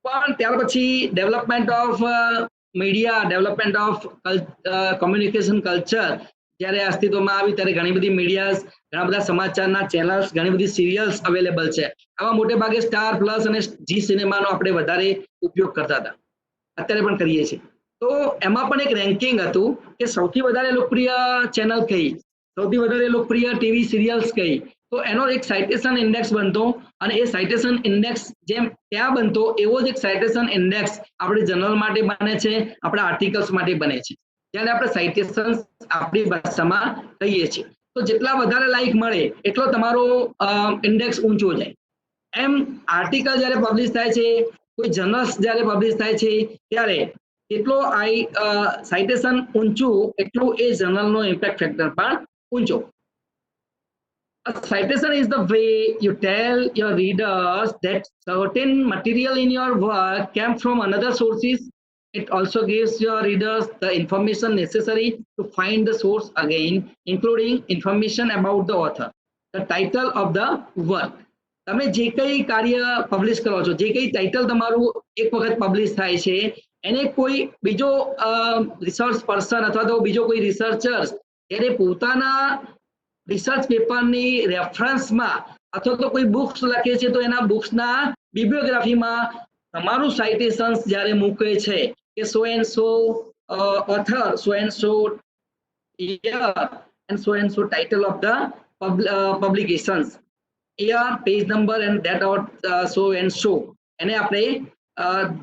પણ ત્યાર પછી development of media, development of communication culture જ્યારે અસ્તિત્વમાં આવી ત્યારે ઘણી બધી મીડિયાઝ, ઘણા બધા સમાચારના ચેનલ્સ, ઘણી બધી સિરિયલ્સ અવેલેબલ છે. આમાં મોટે ભાગે સ્ટાર પ્લસ અને જી સિનેમાનો આપણે વધારે ઉપયોગ કરતા હતા, અત્યારે પણ કરીએ છીએ. તો એમાં પણ એક રેન્કિંગ હતું કે સૌથી વધારે લોકપ્રિય ચેનલ કઈ, સૌથી વધારે લોકપ્રિય ટીવી સિરિયલ્સ કઈ. તો એનો એક સાઇટેશન ઇન્ડેક્સ બનતો અને એ સાઇટેશન ઇન્ડેક્સ જેમ ત્યાં બનતો એવો જ એક સાઇટેશન ઇન્ડેક્સ આપણે જર્નલ માટે બને છે, આપણા આર્ટિકલ્સ માટે બને છે, જ્યારે આપણે સાઇટેશન આપણી ભાષામાં કહીએ છીએ. તો જેટલા વધારે લાઇક મળે એટલો તમારો ઇન્ડેક્સ ઊંચો જાય. એમ આર્ટિકલ જ્યારે પબ્લિશ થાય છે, કોઈ જર્નલ્સ જ્યારે પબ્લિશ થાય છે ત્યારે એટલો સાઇટેશન ઊંચું એટલું એ જર્નલનો ઇમ્પેક્ટ ફેક્ટર પણ ઊંચો. A citation is the way you tell your readers that certain material in your work came from another sources. It also gives your readers the information necessary to find the source again, including information about the author, the title of the work. તમે જે કંઈ કાર્ય publish કરો છો, જે કંઈ title તમારું એક વખત પબ્લિશ થાય છે એને કોઈ બીજો રિસર્ચ પર્સન અથવા તો બીજો કોઈ રિસર્ચર્સ એને પોતાના રિસર્ચ પેપરની રેફરન્સમાં અથવા તો કોઈ બુક્સ લખે છે તો એના બુક્સના બિબ્લિયોગ્રાફીમાં તમારું સાઇટેશન્સ જ્યારે મૂકે છે કે so and so author, so and so year and so title of the publications, year, page number and that out so and so, એને આપણે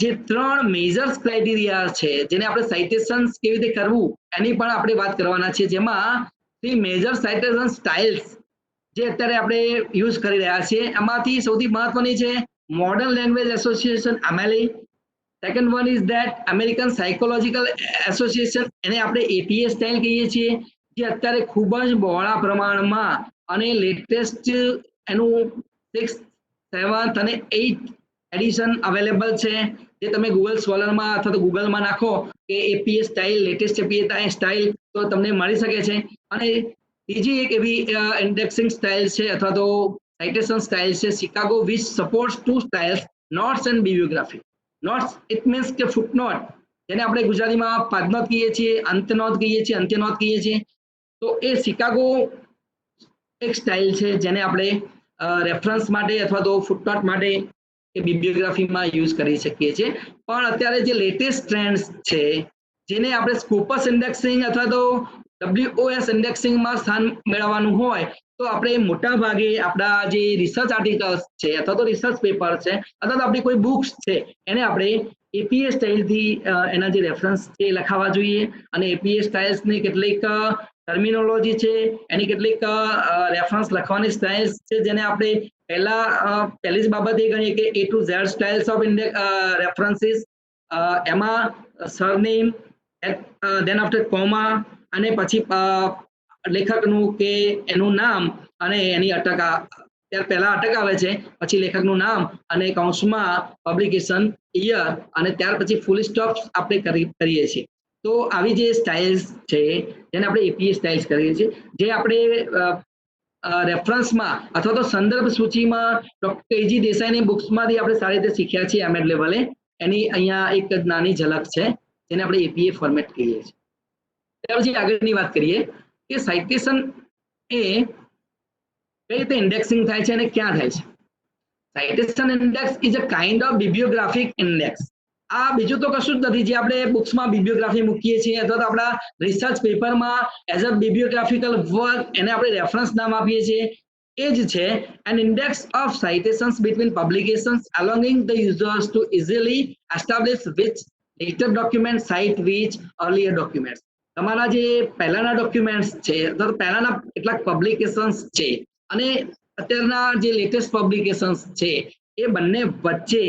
જે 3 મેજર્સ ક્રાઇટેરિયા છે જેને આપણે સાઇટેશન્સ કેવી રીતે કરવું એની પણ આપણે વાત કરવાના છે. જેમાં 3 મેજર સાઇટેશન સ્ટાઇલ્સ જે અત્યારે આપણે યુઝ કરી રહ્યા છીએ એમાંથી સૌથી મહત્વની છે modern language association MLA. Second one is that American psychological association, એને આપણે APA સ્ટાઇલ કહીએ છીએ, જે અત્યારે ખૂબ જ બહોળા પ્રમાણમાં અને લેટેસ્ટ એનું 6th, 7th અને 8th એડિશન અવેલેબલ છે. જે તમે ગૂગલ સ્કોલરમાં અથવા તો ગૂગલમાં નાખો કે APA style, latest APA style તો તમને મળી શકે છે. અને ત્રીજી એક એવી ઇન્ડેક્સિંગ સ્ટાઇલ છે અથવા તો સાઇટેશન સ્ટાઇલ છે Chicago, which supports 2 styles, notes and bibliography. Notes it means કે ફૂટનોટ, જેને આપણે ગુજરાતીમાં પાદનોટ કહીએ છીએ, અંતનોટ કહીએ છીએ, અંત્યનોટ કહીએ છીએ. તો એ શિકાગો એક સ્ટાઇલ છે જેને આપણે રેફરન્સ માટે અથવા તો ફૂટનોટ માટે કે બિબ્લિયોગ્રાફીમાં યુઝ કરી શકીએ છીએ. પણ અત્યારે જે લેટેસ્ટ ટ્રેન્ડ્સ છે જેને આપણે સ્કોપસ ઇન્ડેક્સિંગ અથવા તો WOS ઇન્ડેક્સિંગમાં સ્થાન મેળવવાનું હોય તો આપણે મોટા ભાગે આપણા જે રિસર્ચ આર્ટિકલ્સ છે અથવા તો રિસર્ચ પેપર છે અથવા તો આપણી કોઈ બુક્સ છે એને આપણે APA સ્ટાઇલથી એના જે રેફરન્સ છે એ લખાવવા જોઈએ. અને APA સ્ટાઇલ્સની કેટલીક ટર્મિનોલોજી છે, એની કેટલીક રેફરન્સ લખવાની સ્ટાઇલ્સ છે, જેને આપણે પહેલી જ બાબત એ ગણીએ કે A to Z styles of references. એમાં સરનેમ, ધેન આફ્ટર કોમા, અને પછી લેખકનું કે એનું નામ અને એની અટક, ત્યાર પહેલા અટક આવે છે, પછી લેખકનું નામ અને કૌંસમાં પબ્લિકેશન યર, અને ત્યાર પછી ફૂલ સ્ટોપ આપણે કરીએ છીએ. તો આવી જે સ્ટાઇલ્સ છે જેને આપણે APA સ્ટાઇલ્સ કરીએ છીએ, જે આપણે રેફરન્સમાં અથવા તો સંદર્ભ સૂચિમાં ડોક્ટર AG દેસાઈની બુક્સમાંથી આપણે સારી રીતે શીખ્યા છીએ એમએડ લેવલે. એની અહીંયા એક નાની ઝલક છે જેને આપણે APA ફોર્મેટ કહીએ છીએ. ત્યાર પછી આગળની વાત કરીએ કે સાઇટેશન એ કઈ રીતે ઇન્ડેક્સિંગ થાય છે અને ક્યાં થાય છે. Citation index is a kind of bibliographic index. આ બીજું તો કશું જ નથી જે આપણે બુક્સમાં બિબ્લિયોગ્રાફી મૂકીએ છીએ અથવા તો આપણા રિસર્ચ પેપરમાં એઝ અ બિબ્લિયોગ્રાફિકલ વર્ક એને આપણે રેફરન્સ નામ આપીએ છીએ, એ જ છે an index of citations between publications allowing the users to easily establish which later documents cite which earlier documents. તમારા જે પહેલાના ડોક્યુમેન્ટ્સ છે અથવા પહેલાના કેટલાક પબ્લિકેશન્સ છે અને અત્યારના જે લેટેસ્ટ પબ્લિકેશન્સ છે એ બંને વચ્ચે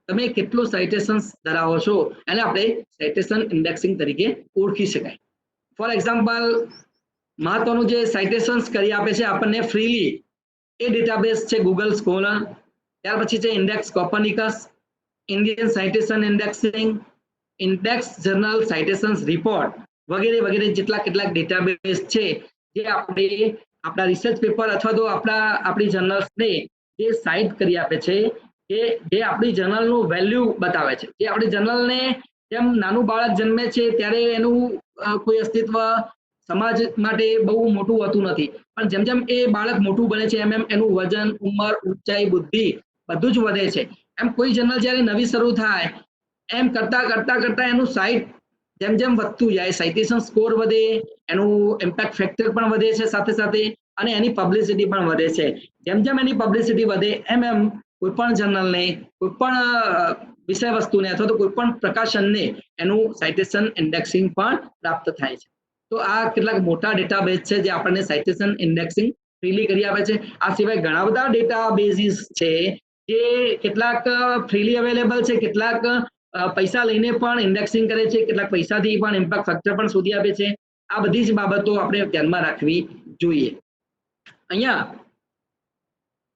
તમે કેટલું સાઇટેશન્સ ધરાવો છો એને આપણે સાઇટેશન ઇન્ડેક્સિંગ તરીકે ઓળખી શકાય. ફોર એક્ઝામ્પલ, મહત્વનું જે સાઇટેશન્સ કરી આપે છે આપણને ફ્રીલી એ ડેટાબેઝ છે ગૂગલ સ્કોલર. ત્યાર પછી છે Index Copernicus, Indian citation indexing, index journal citations report વગેરે વગેરે જેટલા કેટલાક ડેટાબેઝ છે જે આપણે આપણા રિસર્ચ પેપર અથવા તો આપણી જર્નલ્સને જે સાઇટ કરી આપે છે કે જે આપણી જર્નલનું વેલ્યુ બતાવે છે. જે આપણી જર્નલને જેમ નાનું બાળક જન્મે છે ત્યારે એનું કોઈ અસ્તિત્વ સમાજ માટે બહુ મોટું હોતું નથી, પણ જેમ જેમ એ બાળક મોટું બને છે એમ એમ એનું વજન, ઉંમર, ઊંચાઈ, બુદ્ધિ બધું જ વધે છે. એમ કોઈ જર્નલ જ્યારે નવી શરૂ થાય એમ કરતા કરતા કરતા એનું સાઇટ જેમ જેમ વધતું જાય, સાઇટેશન સ્કોર વધે, એનું ઇમ્પેક્ટ ફેક્ટર પણ વધે છે સાથે સાથે, અને એની પબ્લિસિટી પણ વધે છે. જેમ જેમ એની પબ્લિસિટી વધે એમ એમ કોઈ પણ જર્નલને, કોઈ પણ વિષય વસ્તુને અથવા તો કોઈ પણ પ્રકાશનને એનું સાઇટેશન ઇન્ડેક્સિંગ પણ પ્રાપ્ત થાય છે. તો આ કેટલાક મોટા ડેટાબેઝ છે જે આપણને સાઇટેશન ઇન્ડેક્સિંગ ફ્રીલી કરી આપે છે. આ સિવાય ઘણા બધા ડેટાબેઝીસ છે જે કેટલાક ફ્રીલી અવેલેબલ છે, કેટલાક પૈસા લઈને પણ ઇન્ડેક્સિંગ કરે છે, કેટલાક પૈસાથી પણ ઇમ્પેક્ટ ફેક્ટર પણ શોધી આપે છે. આ બધી જ બાબતો આપણે ધ્યાનમાં રાખવી જોઈએ. અહીંયા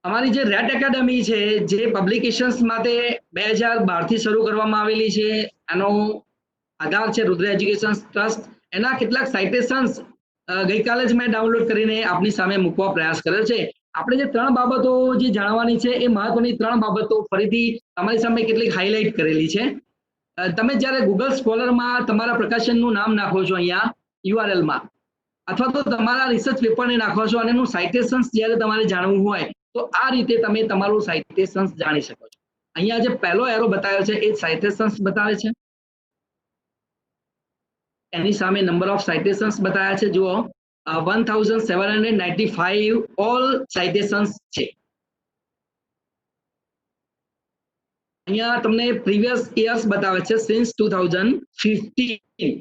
અમારી જે રેટ એકેડમી છે જે પબ્લિકેશન્સ માટે 2012 થી શરૂ કરવામાં આવેલી છે, આનો આધાર છે રુદ્ર એજ્યુકેશન ટ્રસ્ટ. એના કેટલાક સાઇટેશન્સ ગઈકાલે જ મેં ડાઉનલોડ કરીને આપની સામે મૂકવા પ્રયાસ કર્યો છે. આપણે જે 3 બાબતો જે જાણવાની છે એ મહત્વની 3 બાબતો ફરીથી તમારી સામે કેટલીક હાઇલાઇટ કરેલી છે. તમે જ્યારે ગૂગલ સ્કોલરમાં તમારા પ્રકાશનનું નામ નાખો છો અહીંયા URL-માં, અથવા તો તમારા રિસર્ચ પેપરને નાખો છો અને એનું સાઇટેશન્સ જ્યારે તમારે જાણવું હોય તો આ રીતે તમે તમારું સાઇટેશન્સ જાણી શકો છો. અહીંયા જે પહેલો એરો બતાવ્યો છે એ સાઇટેશન્સ બતાવે છે, એની સામે નંબર ઓફ સાઇટેશન્સ બતાવ્યા છે. જુઓ 1795 ઓલ સાઇટેશન્સ છે. અહીંયા તમને પ્રીવિયસ યર્સ બતાવે છે સિન્સ 2015.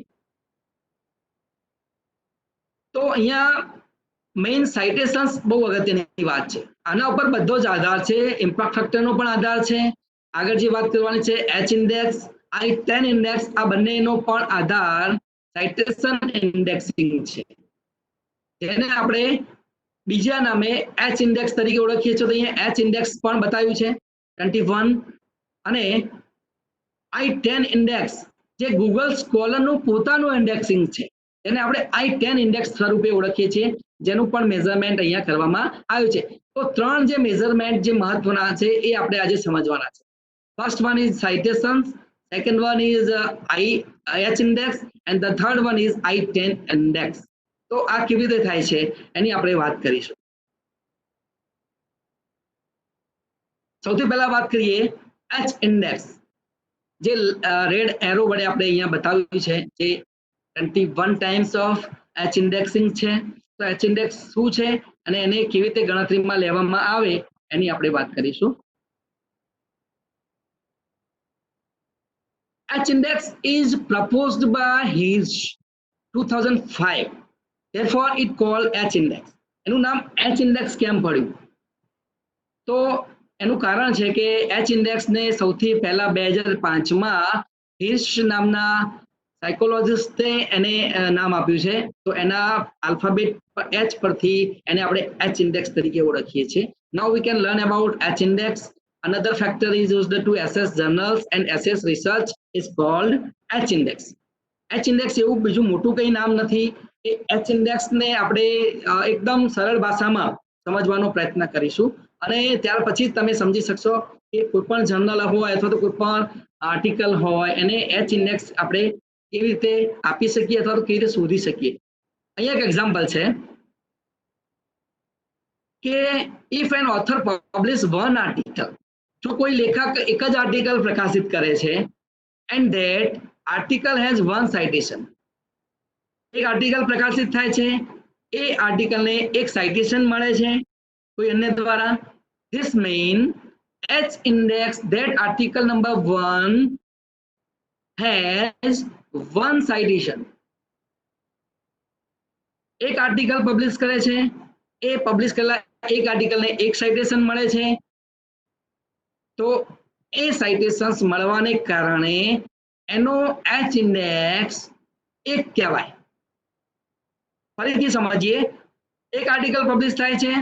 તો અહીંયા મેઇન સાઇટેશન્સ બહુ અગત્યની વાત છે. આના ઉપર બધો જ આધાર છે, ઇમ્પેક્ટ ફેક્ટરનો પણ આધાર છે. આગળ જે વાત કરવાની છે H ઇન્ડેક્સ, I10 ઇન્ડેક્સ, આ બંનેનો પણ આધાર સાઇટેશન ઇન્ડેક્સિંગ છે, જેને આપણે બીજા નામે H ઇન્ડેક્સ તરીકે ઓળખીએ છીએ. તો અહીંયા H ઇન્ડેક્સ પણ બતાવ્યું છે 21, અને I10 ઇન્ડેક્સ જે ગૂગલ સ્કોલરનું પોતાનું ઇન્ડેક્સિંગ છે એને આપણે I10 ઇન્ડેક્સ સ્વરૂપે ઓળખીએ છીએ, જેનું પણ મેઝરમેન્ટ અહીંયા કરવામાં આવ્યું છે. તો 3 જે મેઝરમેન્ટ જે મહત્વના છે એ આપણે આજે સમજવાના છે. First one is citations, second one is H index, and the third one is I10 index. તો આ કેવી રીતે થાય છે એની આપણે વાત કરીશું. સૌથી પહેલા વાત કરીએ H ઇન્ડેક્સ, જે રેડ એરો વડે આપણે અહીંયા બતાવ્યું છે, જે 21 ટાઈમ્સ ઓફ એચ ઇન્ડેક્સિંગ છે. તો એચ ઇન્ડેક્સ શું છે અને એને કેવી રીતે ગણતરીમાં લેવામાં આવે એની આપણે વાત કરીશું. H index is proposed by Hirsch 2005. Therefore, it called H index. એનું નામ H index કેમ પડ્યું? તો એનું કારણ છે કે H index ને સૌથી પહેલા 2005માં હિર્શ નામના સાયકોલોજિસ્ટે એને નામ આપ્યું છે. તો એના આલ્ફાબેટ H પરથી એને આપણે H index તરીકે ઓળખીએ છીએ. Now we can learn about H index. Another factor is used to assess journals and assess research is called H index. H index એવું બીજું મોટું કંઈ નામ નથી. એ H index ને આપણે એકદમ સરળ ભાષામાં સમજવાનો પ્રયત્ન કરીશું અને ત્યાર પછી તમે સમજી શકશો કે કોઈ પણ જર્નલ હોય અથવા તો કોઈ પણ આર્ટિકલ હોય એને H index આપણે કેવી રીતે આપી શકીએ અથવા તો કેવી રીતે શોધી શકીએ. અહીંયા એક એક્ઝામ્પલ છે કે if an author publish one article, જો કોઈ લેખક એક જ આર્ટિકલ પ્રકાશિત કરે છે and that article has one citation, એક આર્ટિકલ પ્રકાશિત થાય છે, એ આર્ટિકલને એક સાઇટેશન મળે છે કોઈ અન્ય દ્વારા. This mean H index that article number 1 has one citation. એક આર્ટિકલ પબ્લિશ કરે છે, એ પબ્લિશ કરેલા એક આર્ટિકલને એક સાઇટેશન મળે છે, તો એ સાઇટેશન્સ મળવાને કારણે એનો H ઇન્ડેક્સ 1 કહેવાય. ફરીથી સમજીએ, એક આર્ટિકલ પબ્લિશ થાય છે,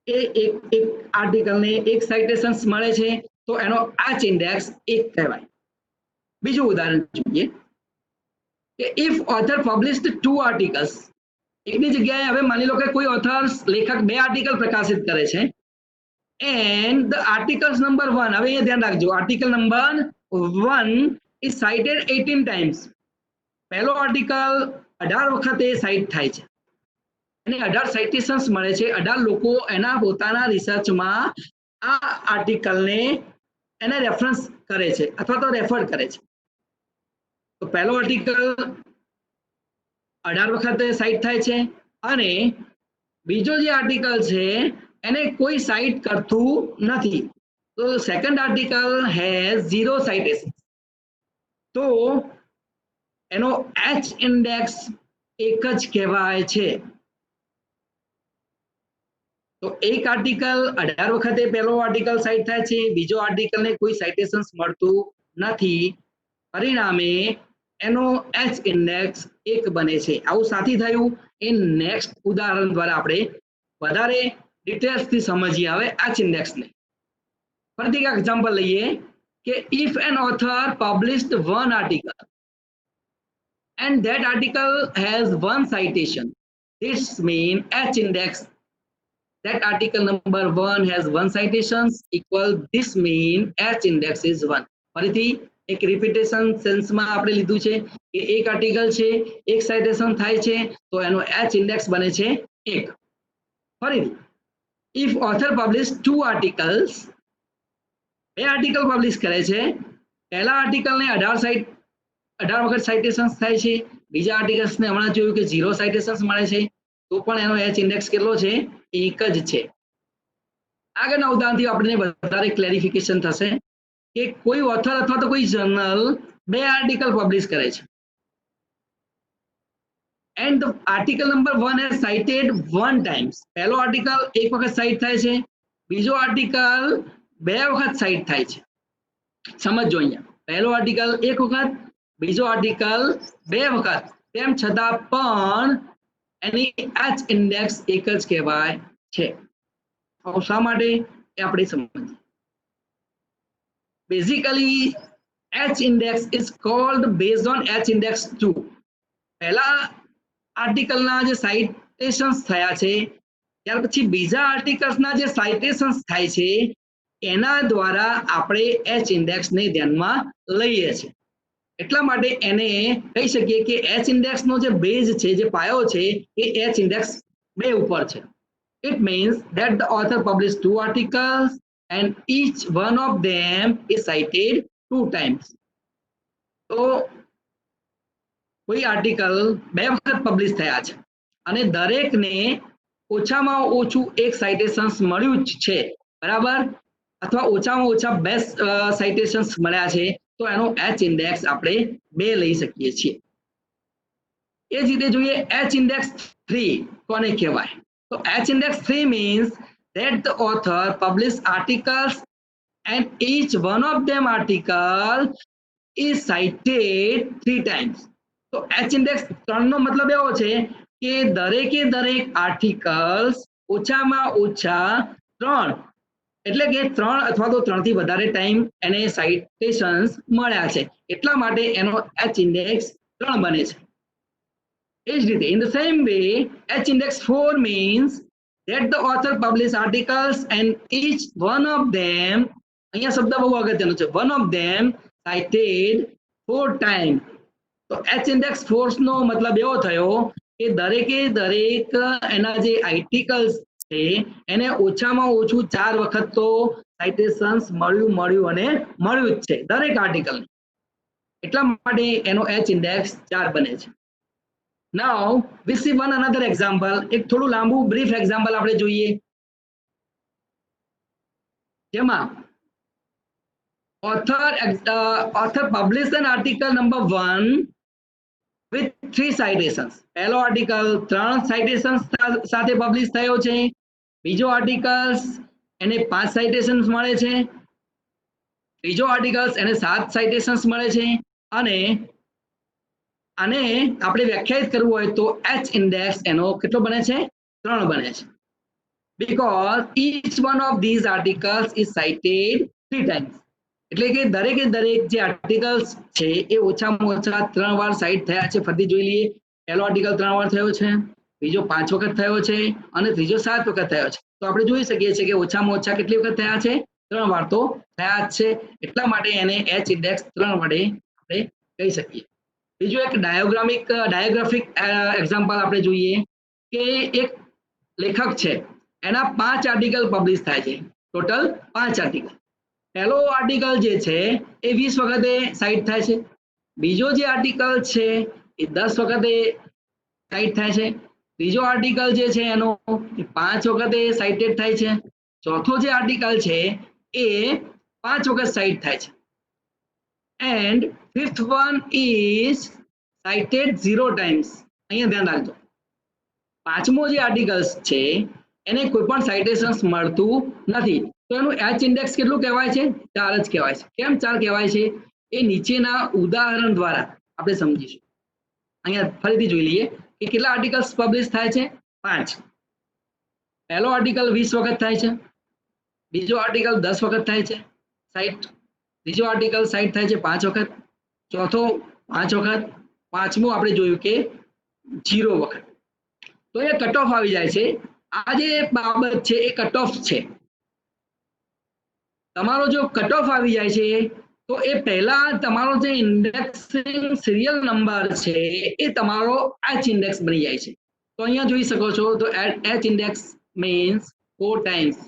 એ એક આર્ટિકલને એક સાઇટેશન્સ મળે છે, તો એનો H ઇન્ડેક્સ 1 કહેવાય. બીજું ઉદાહરણ જોઈએ કે if author published 2 articles, એકની જગ્યાએ હવે માની લો કે કોઈ ઓથર લેખક 2 આર્ટિકલ પ્રકાશિત કરે છે and the articles number 1, હવે અહીંયા ધ્યાન રાખજો, article number 1 is cited 18 times. પહેલો આર્ટિકલ 18 વખતે સાઇટ થાય છે અને 18 સાઇટેશન્સ મળે છે. 18 લોકો એના પોતાના રિસર્ચમાં આ આર્ટિકલને એને રેફરન્સ કરે છે અથવા તો રેફર કરે છે. તો પહેલો આર્ટિકલ 18 વખતે સાઇટ થાય છે અને બીજો જે આર્ટિકલ છે એને કોઈ સાઇટ કરતું નથી. તો સેકન્ડ આર્ટિકલ હેઝ 0 સાઇટેશન. તો એનો H ઇન્ડેક્સ 1 જ કહેવાય છે. તો એક આર્ટિકલ 18 વખતે પહેલો આર્ટિકલ સાઇટ થાય છે, બીજો આર્ટિકલને કોઈ સાઇટેશન્સ મળતું નથી, પરિણામે એનો H ઇન્ડેક્સ 1 બને છે. આવું સાથી થયું. એ નેક્સ્ટ ઉદાહરણ દ્વારા આપણે વધારે ડિટેલ્સથી સમજીએ હવે H ઇન્ડેક્સને. ફરીથી એક એક્ઝામ્પલ લઈએ કે if an author published one article and that article has one citation, this means H index that article number 1 has one citations equal, this mean H index is 1. ફરીથી એક રિપીટેશન સેન્સમાં આપણે લીધું છે કે એક આર્ટિકલ છે, એક સાઇટેશન થાય છે, તો એનો H ઇન્ડેક્સ બને છે 1. ફરીથી if author publish 2 articles, 2 article publish કરે છે, પહેલા આર્ટિકલને 18 વખત સાઇટેશન્સ થાય છે, બીજા આર્ટિકલ્સને હમણાં જોયું કે 0 સાઇટેશન્સ મળે છે, તો પણ એનો H ઇન્ડેક્સ કેટલો છે? 1 જ છે. આગળના ઉદાહરણથી આપણને વધારે ક્લેરિફિકેશન થશે કે કોઈ ઓથર અથવા તો કોઈ જર્નલ 2 આર્ટિકલ પબ્લિશ કરે છે and the article number 1 has cited 1 times. પહેલો આર્ટિકલ 1 વખત સાઇટ થાય છે, બીજો આર્ટિકલ 2 વખત સાઇટ થાય છે. સમજો અહીંયા, પહેલો આર્ટિકલ 1 વખત, બીજો આર્ટિકલ 2 વખત, તેમ છતાં પણ એની H ઇન્ડેક્સ 1 જ કહેવાય છે. શા માટે એ આપણે સમજીએ. Basically, H index is called based on H index 2. પહેલા આર્ટિકલના જે સાઇટેશન્સ થયા છે, ત્યાર પછી બીજા આર્ટિકલ્સના જે સાઇટેશન્સ થાય છે, એના દ્વારા આપણે H ઇન્ડેક્સને ધ્યાનમાં લઈએ છીએ. એટલા માટે એને કહી શકીએ કે H ઇન્ડેક્સનો જે બેઝ છે, જે પાયો છે, એ H ઇન્ડેક્સ 2 ઉપર છે. It means that the author published 2 articles and each one of them is cited 2 times. So કોઈ આર્ટિકલ 2 વખત પબ્લિશ થયા છે અને દરેકને ઓછામાં ઓછું એક સાઇટેશન્સ મળ્યું જ છે, બરાબર, અથવા ઓછામાં ઓછા 2 સાઇટેશન્સ મળ્યા છે, તો એનો એચ ઇન્ડેક્સ આપણે 2 લઈ શકીએ છીએ. એ જ રીતે જોઈએ એચ ઇન્ડેક્સ 3 કોને કહેવાય? તો H index 3 means that the author publish articles and each one of them article is cited 3 times. તો એચ ઇન્ડેક્સ 3 નો મતલબ એવો છે કે દરેકે દરેક આર્ટિકલ્સ ઓછામાં ઓછા 3 એટલે કે 3 અથવા તો 3 થી વધારે ટાઈમ એને સાઇટેશન્સ મળ્યા છે, એટલા માટે એનો એચ ઇન્ડેક્સ 3 બને છે. એ જ રીતે in the same way H index 4 means that the author publish articles and each one of them, અહીંયા શબ્દ બહુ અગત્યનો છે, one of them cited 4 times. તો H index 4 નો મતલબ એવો થયો કે દરેકે દરેક એના જે આર્ટિકલ્સ છે એને ઓછામાં ઓછું 4 વખત તો સાઇટેશન્સ મળ્યું અને મળ્યું જ છે દરેક આર્ટિકલ, એટલા માટે એનો H index 4 બને છે. Now we see one another example. એક થોડું લાંબુ બ્રીફ એક્ઝામ્પલ આપણે જોઈએ, જેમાં author published an article number 1 with 3 citations. પહેલો આર્ટિકલ 3 citations સાથે પબ્લિશ થયો છે, બીજો આર્ટિકલ્સ એને 5 citations મળે છે, ત્રીજો આર્ટિકલ્સ એને 7 citations મળે છે, અને આને આપણે વ્યાખ્યાયિત કરવું હોય તો એચ ઇન્ડેક્સ એનો કેટલો બને છે? 3 બને છે. Because each one of these articles is cited 3 times. એટલે કે દરેકે દરેક જે આર્ટિકલ્સ છે એ ઓછામાં ઓછા 3 વાર સાઇટ થયા છે. ફરીથી જોઈ લઈએ, પહેલો આર્ટિકલ 3 વાર થયો છે, બીજો 5 વખત થયો છે અને ત્રીજો 7 વખત થયો છે. તો આપણે જોઈ શકીએ છીએ કે ઓછામાં ઓછા કેટલી વખત થયા છે? 3 વાર તો થયા જ છે, એટલા માટે એને એચ ઇન્ડેક્સ 3 વડે આપણે કહી શકીએ. બીજું એક ડાયોગ્રાફિક એક્ઝામ્પલ આપણે જોઈએ કે એક લેખક છે, એના 5 આર્ટિકલ પબ્લિશ થાય છે, ટોટલ 5 આર્ટિકલ. પહેલો આર્ટિકલ જે છે એ 20 વખતે સાઇટ થાય છે, બીજો જે આર્ટિકલ છે એ 10 વખતે સાઇટ થાય છે, ત્રીજો આર્ટિકલ જે છે એનો 5 વખતે સાઇટેડ થાય છે, ચોથો જે આર્ટિકલ છે એ 5 વખત સાઇટ થાય છે, and fifth one is cited 0 times. અહીંયા ધ્યાન રાખજો, પાંચમો જે આર્ટિકલ્સ છે એને કોઈ પણ સાઇટેશન્સ મળતું નથી, તો એનું એચ ઇન્ડેક્સ કેટલું કહેવાય છે? 4 જ કહેવાય છે. કેમ 4 કહેવાય છે એ નીચેના ઉદાહરણ દ્વારા આપણે સમજીશું. અહીંયા ફરીથી જોઈ લઈએ કે કેટલા આર્ટિકલ્સ પબ્લિશ થાય છે? 5. પહેલો આર્ટિકલ 20 વખત થાય છે, બીજો આર્ટિકલ 10 વખત થાય છે સાઇટ, ત્રીજો આર્ટિકલ સાઇટ થાય છે 5 વખત, ચોથો 5 વખત, પાંચમો આપણે જોયું કે 0 વખત. તો એ કટ ઓફ આવી જાય છે. આ જે બાબત છે એ કટ ઓફ છે. તમારો જો કટ ઓફ આવી જાય છે તો એ પહેલા તમારો જે ઇન્ડેક્સિંગ સિરિયલ નંબર છે એ તમારો એચ ઇન્ડેક્સ બની જાય છે. તો અહીંયા જોઈ શકો છો, તો એચ ઇન્ડેક્સ મીન્સ 4 ટાઈમ્સ.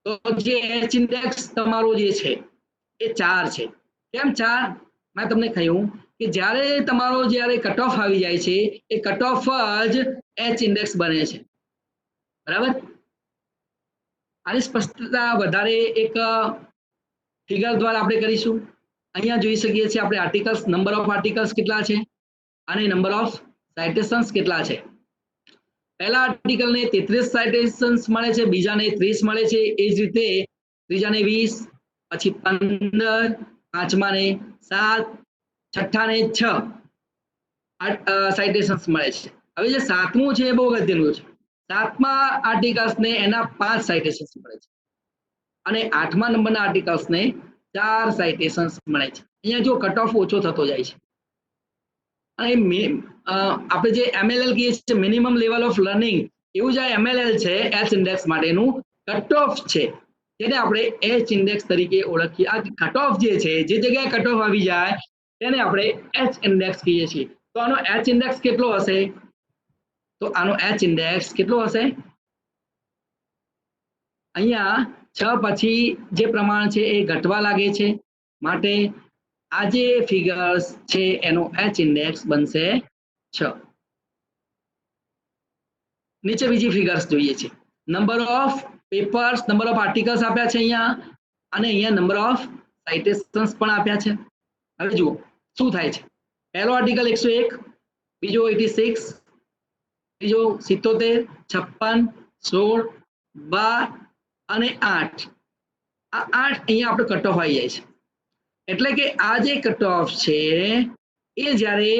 તો જે એચ ઇન્ડેક્સ તમારો જે છે એ 4 છે. કેમ 4? મેં તમને કહ્યું કે જ્યારે તમારો કટ ઓફ આવી જાય છે એ કટ ઓફ જ એચ ઇન્ડેક્સ બને છે, બરાબર. આની સ્પષ્ટતા વધારે એક ફિગર દ્વારા આપણે કરીશું. અહીંયા જોઈ શકીએ છીએ આપણે આર્ટિકલ્સ, નંબર ઓફ આર્ટિકલ્સ કેટલા છે અને નંબર ઓફ સાઇટેશન્સ કેટલા છે. પહેલા આર્ટિકલને 33 સાઇટેશન્સ મળે છે, બીજાને 30 મળે છે, એ જ રીતે ત્રીજાને 20, પછી 15, પાંચમાને 7, છઠ્ઠાને 6 સાઇટેશન્સ મળે છે. હવે જે 7મું છે એ બહુ અગત્યનું છે. 7મા આર્ટિકલ્સને એના 5 સાઇટેશન્સ મળે છે અને 8મા નંબરના આર્ટિકલ્સને 4 સાઇટેશન્સ મળે છે. અહીંયા જો કટ ઓફ ઓછો થતો જાય છે. અને આપણે જે MLL કહીએ છીએ, મિનિમમ લેવલ ઓફ લર્નિંગ, એવું જે MLL છે એચ ઇન્ડેક્સ માટેનું કટ ઓફ છે, જેને આપણે એચ ઇન્ડેક્સ તરીકે ઓળખીએ. આ કટ ઓફ જે છે, જે જગ્યાએ કટ ઓફ આવી જાય તેને આપણે એચ ઇન્ડેક્સ કહીએ છીએ. તો આનો એચ ઇન્ડેક્સ કેટલો હશે? તો આનો એચ ઇન્ડેક્સ કેટલો હશે? અહીંયા 6 પછી જે પ્રમાણ છે એ ઘટવા લાગે છે, માટે આ જે ફિગર્સ છે એનો એચ ઇન્ડેક્સ બનશે 6. નીચે બીજી ફિગર્સ જોઈએ છે. Number of papers, number of articles આપ્યા છે અહીંયા, અને અહીંયા નંબર ઓફ સાઇટેશન્સ પણ આપ્યા છે. હવે જુઓ શું થાય છે. પહેલો આર્ટિકલ 101, બીજો 86, ત્રીજો 77, 56, 16, 12 અને 8. આ 8 અહીંયા આપણે કટ ઓફ આવી જાય છે. એટલે કે આ જે કટ ઓફ છે એ જ્યારે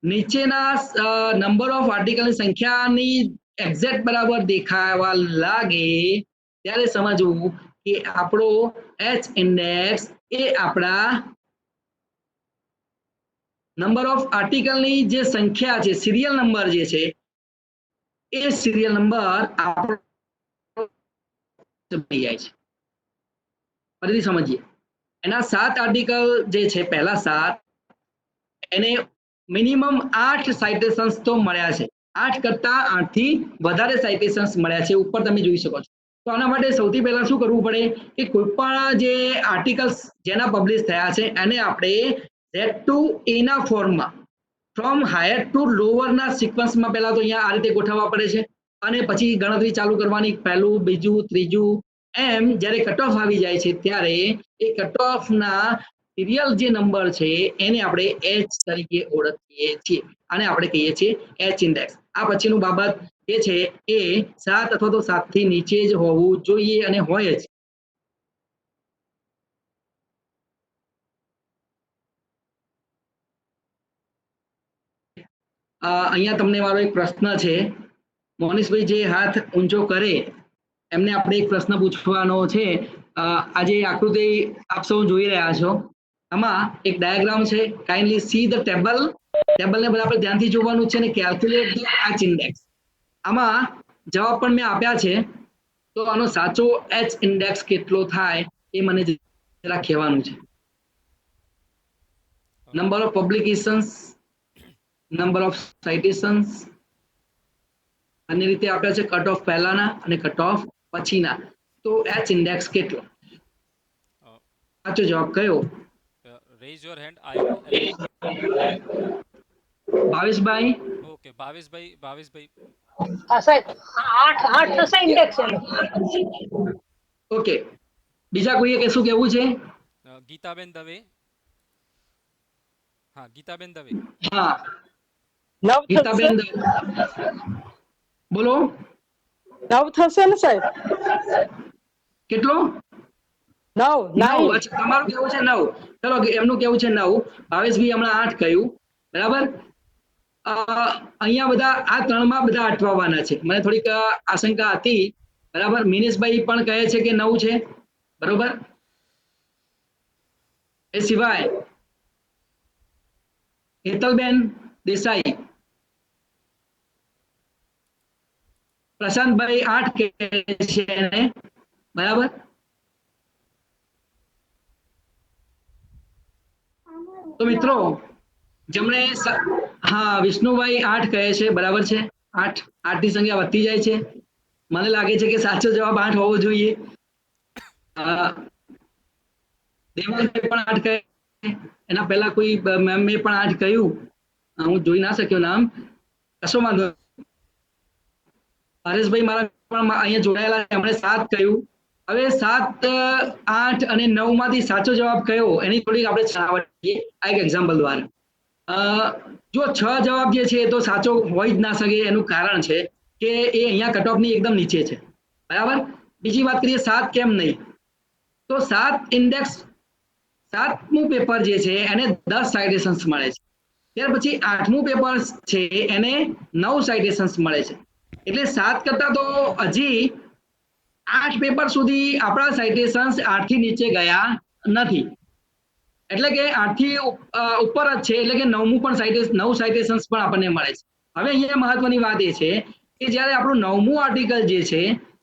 નીચેના નંબર ઓફ આર્ટિકલની સંખ્યાની એક્ઝેક્ટ બરાબર દેખાવા લાગે ત્યારે સમજવું કે આપણો એચ ઇન્ડેક્સ એ આપણા નંબર ઓફ આર્ટિકલની જે સંખ્યા છે, સિરિયલ નંબર જે છે એ સિરિયલ નંબર આપણો બની જાય છે. ફરીથી સમજીએ. એના 7 આર્ટિકલ જે છે, પહેલા 7, એને મિનિમમ 8 સાઇટેશન્સ તો મળ્યા છે. 8 કરતા 8 થી વધારે સાઇટેશન્સ મળ્યા છે, ઉપર તમે જોઈ શકો છો. તો આના માટે સૌથી પહેલા શું કરવું પડે કે કોઈ પણ જે આર્ટિકલ્સ જેના પબ્લિશ થયા છે એને આપણે Z to A ના ફોર્મમાં ફ્રોમ હાયર ટુ લોવરના સિક્વન્સમાં પહેલા તો અહીંયા આ રીતે ગોઠવવા પડે છે, અને પછી ગણતરી ચાલુ કરવાની. પહેલું, બીજું, ત્રીજું, એમ જ્યારે કટ ઓફ આવી જાય છે ત્યારે એ કટ ઓફના સિરિયલ જે નંબર છે એને આપણે એચ તરીકે ઓળખીએ છીએ. આને આપણે કહીએ છીએ એચ ઇન્ડેક્સ. આ પછીનું બાબત જે છે એ 7 અથવા તો 7 થી નીચે જ હોવું જોઈએ અને હોય જ. અહીંયા તમને મારો એક પ્રશ્ન છે. મોનીશભાઈ જે હાથ ઊંચો કરે એમને આપણે એક પ્રશ્ન પૂછવાનો છે. આજે આકૃતિ આપ સૌ જોઈ રહ્યા છો. આમાં એક ડાયાગ્રામ છે. Kindly see the table. ટેબલને બધા આપણે ધ્યાનથી જોવાનું છે અને કેલ્ક્યુલેટ ધ એચ ઇન્ડેક્સ. આમાં જવાબ પણ મેં આપ્યા છે. તો આનો સાચો એચ ઇન્ડેક્સ કેટલો થાય એ મને જરા કહેવાનું છે. Number of publications, number of citations, અને રીતે આપ્યા છે કટ ઓફ પહેલાના અને કટ ઓફ પછીના. તો એચ ઇન્ડેક્સ કેટલો? સાચો જવાબ કયો? Raise your hand. I Bhaveshbhai. Okay, Bhaveshbhai હા સાહેબ, 8 થશે ઇન્ડેક્સ એનો. ઓકે, બીજા કોઈએ કે શું કહેવું છે? ગીતાબેન દવે. હા, ગીતાબેન દવે. હા, 9 ગીતાબેન થશે. બોલો. 9 થશે ને સાહેબ? કેટલો? 9. 9. અચ્છા, તમારું કેવું છે 9. ચલો, એમનું કેવું છે 9. ભાવેશભાઈ હમણાં 8 કહ્યું, બરાબર. અહીંયા બધા આ 3માં બધા અટવાવાના છે. મને થોડીક આશંકા હતી, બરાબર. મિનેશભાઈ પણ કહે છે કે 9 છે, બરોબર. એ સિવાય હેતલબેન દેસાઈ, પ્રશાંતભાઈ 8 કહે છે એને, બરાબર. તો મિત્રો જેમણે હા, વિષ્ણુભાઈ 8 કહે છે, બરાબર છે. 8 ની સંખ્યા વધતી જાય છે. મને લાગે છે કે સાચો જવાબ 8 હોવો જોઈએ. દેવાંગભાઈ પણ 8 કહે. એના પહેલા કોઈ મેં પણ 8 કહ્યું, હું જોઈ ના શક્યો નામ. કશો વાંધો. હરેશભાઈ મારા પણ અહીંયા જોડાયેલા છે, એમણે 7 કહ્યું. હવે 7, 8 અને 9 માંથી સાચો જવાબ કયો એની થોડીક આપણે છણાવટ કરીએ આ એક એક્ઝામ્પલ દ્વારા. જો 6 જવાબ જે છે એ તો સાચો હોઈ જ ના શકે. એનું કારણ છે કે એ અહીંયા કટ ઓફની એકદમ નીચે છે, બરાબર. બીજી વાત કરીએ 7 કેમ નહીં, તો 7 ઇન્ડેક્સ 7મું પેપર જે છે એને 10 સાઇટેશન્સ મળે છે. ત્યાર પછી 8મું પેપર છે એને 9 સાઇટેશન્સ મળે છે. એટલે 7 કરતા તો હજી 8 પેપર સુધી આપણા સાઇટેશન્સ 8 થી નીચે ગયા નથી. એટલે કે 8 થી ઉપર જ છે. એટલે કે 9મું પણ 9 સાઇટેશન્સ પણ આપણને મળે છે. હવે અહીંયા મહત્વની વાત એ છે કે જ્યારે આપણું 9મું આર્ટિકલ જે છે,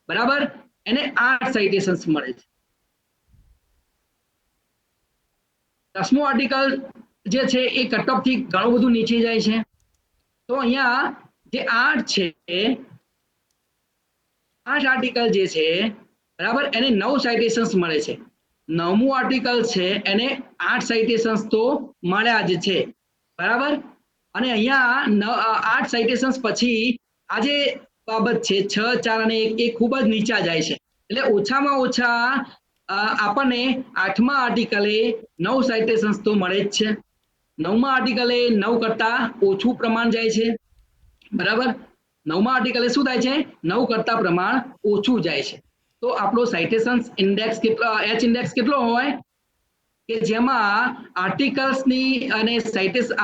બરાબર, એને 8 સાઇટેશન્સ મળે છે. 10મું આર્ટિકલ જે છે એ કટ ઓફ થી ઘણું બધું નીચે જાય છે. તો અહીંયા જે 8 છે, 8 આર્ટિકલ જે છે, બરાબર, એને 9 સાઇટેશન્સ મળે છે. 9મું આર્ટિકલ છે એને 8 સાઇટેશન્સ તો મળ્યા જ છે, બરાબર. અને અહીંયા 8 સાઇટેશન્સ પછી આ જે બાબત છે 6, 4 અને 1 એ ખૂબ જ નીચા જાય છે. એટલે ઓછામાં ઓછા આપણને 8મા આર્ટિકલે 9 સાઇટેશન્સ તો મળે જ છે. 9મા આર્ટિકલે 9 કરતા ઓછું પ્રમાણ જાય છે. બરાબર, 9મા આર્ટિકલે શું થાય છે? 9 કરતા પ્રમાણ ઓછું જાય છે. તો આપણો સાઇટેશન્સ ઇન્ડેક્સ કેટલો, એચ ઇન્ડેક્સ કેટલો હોય કે જેમાં આર્ટિકલ્સની અને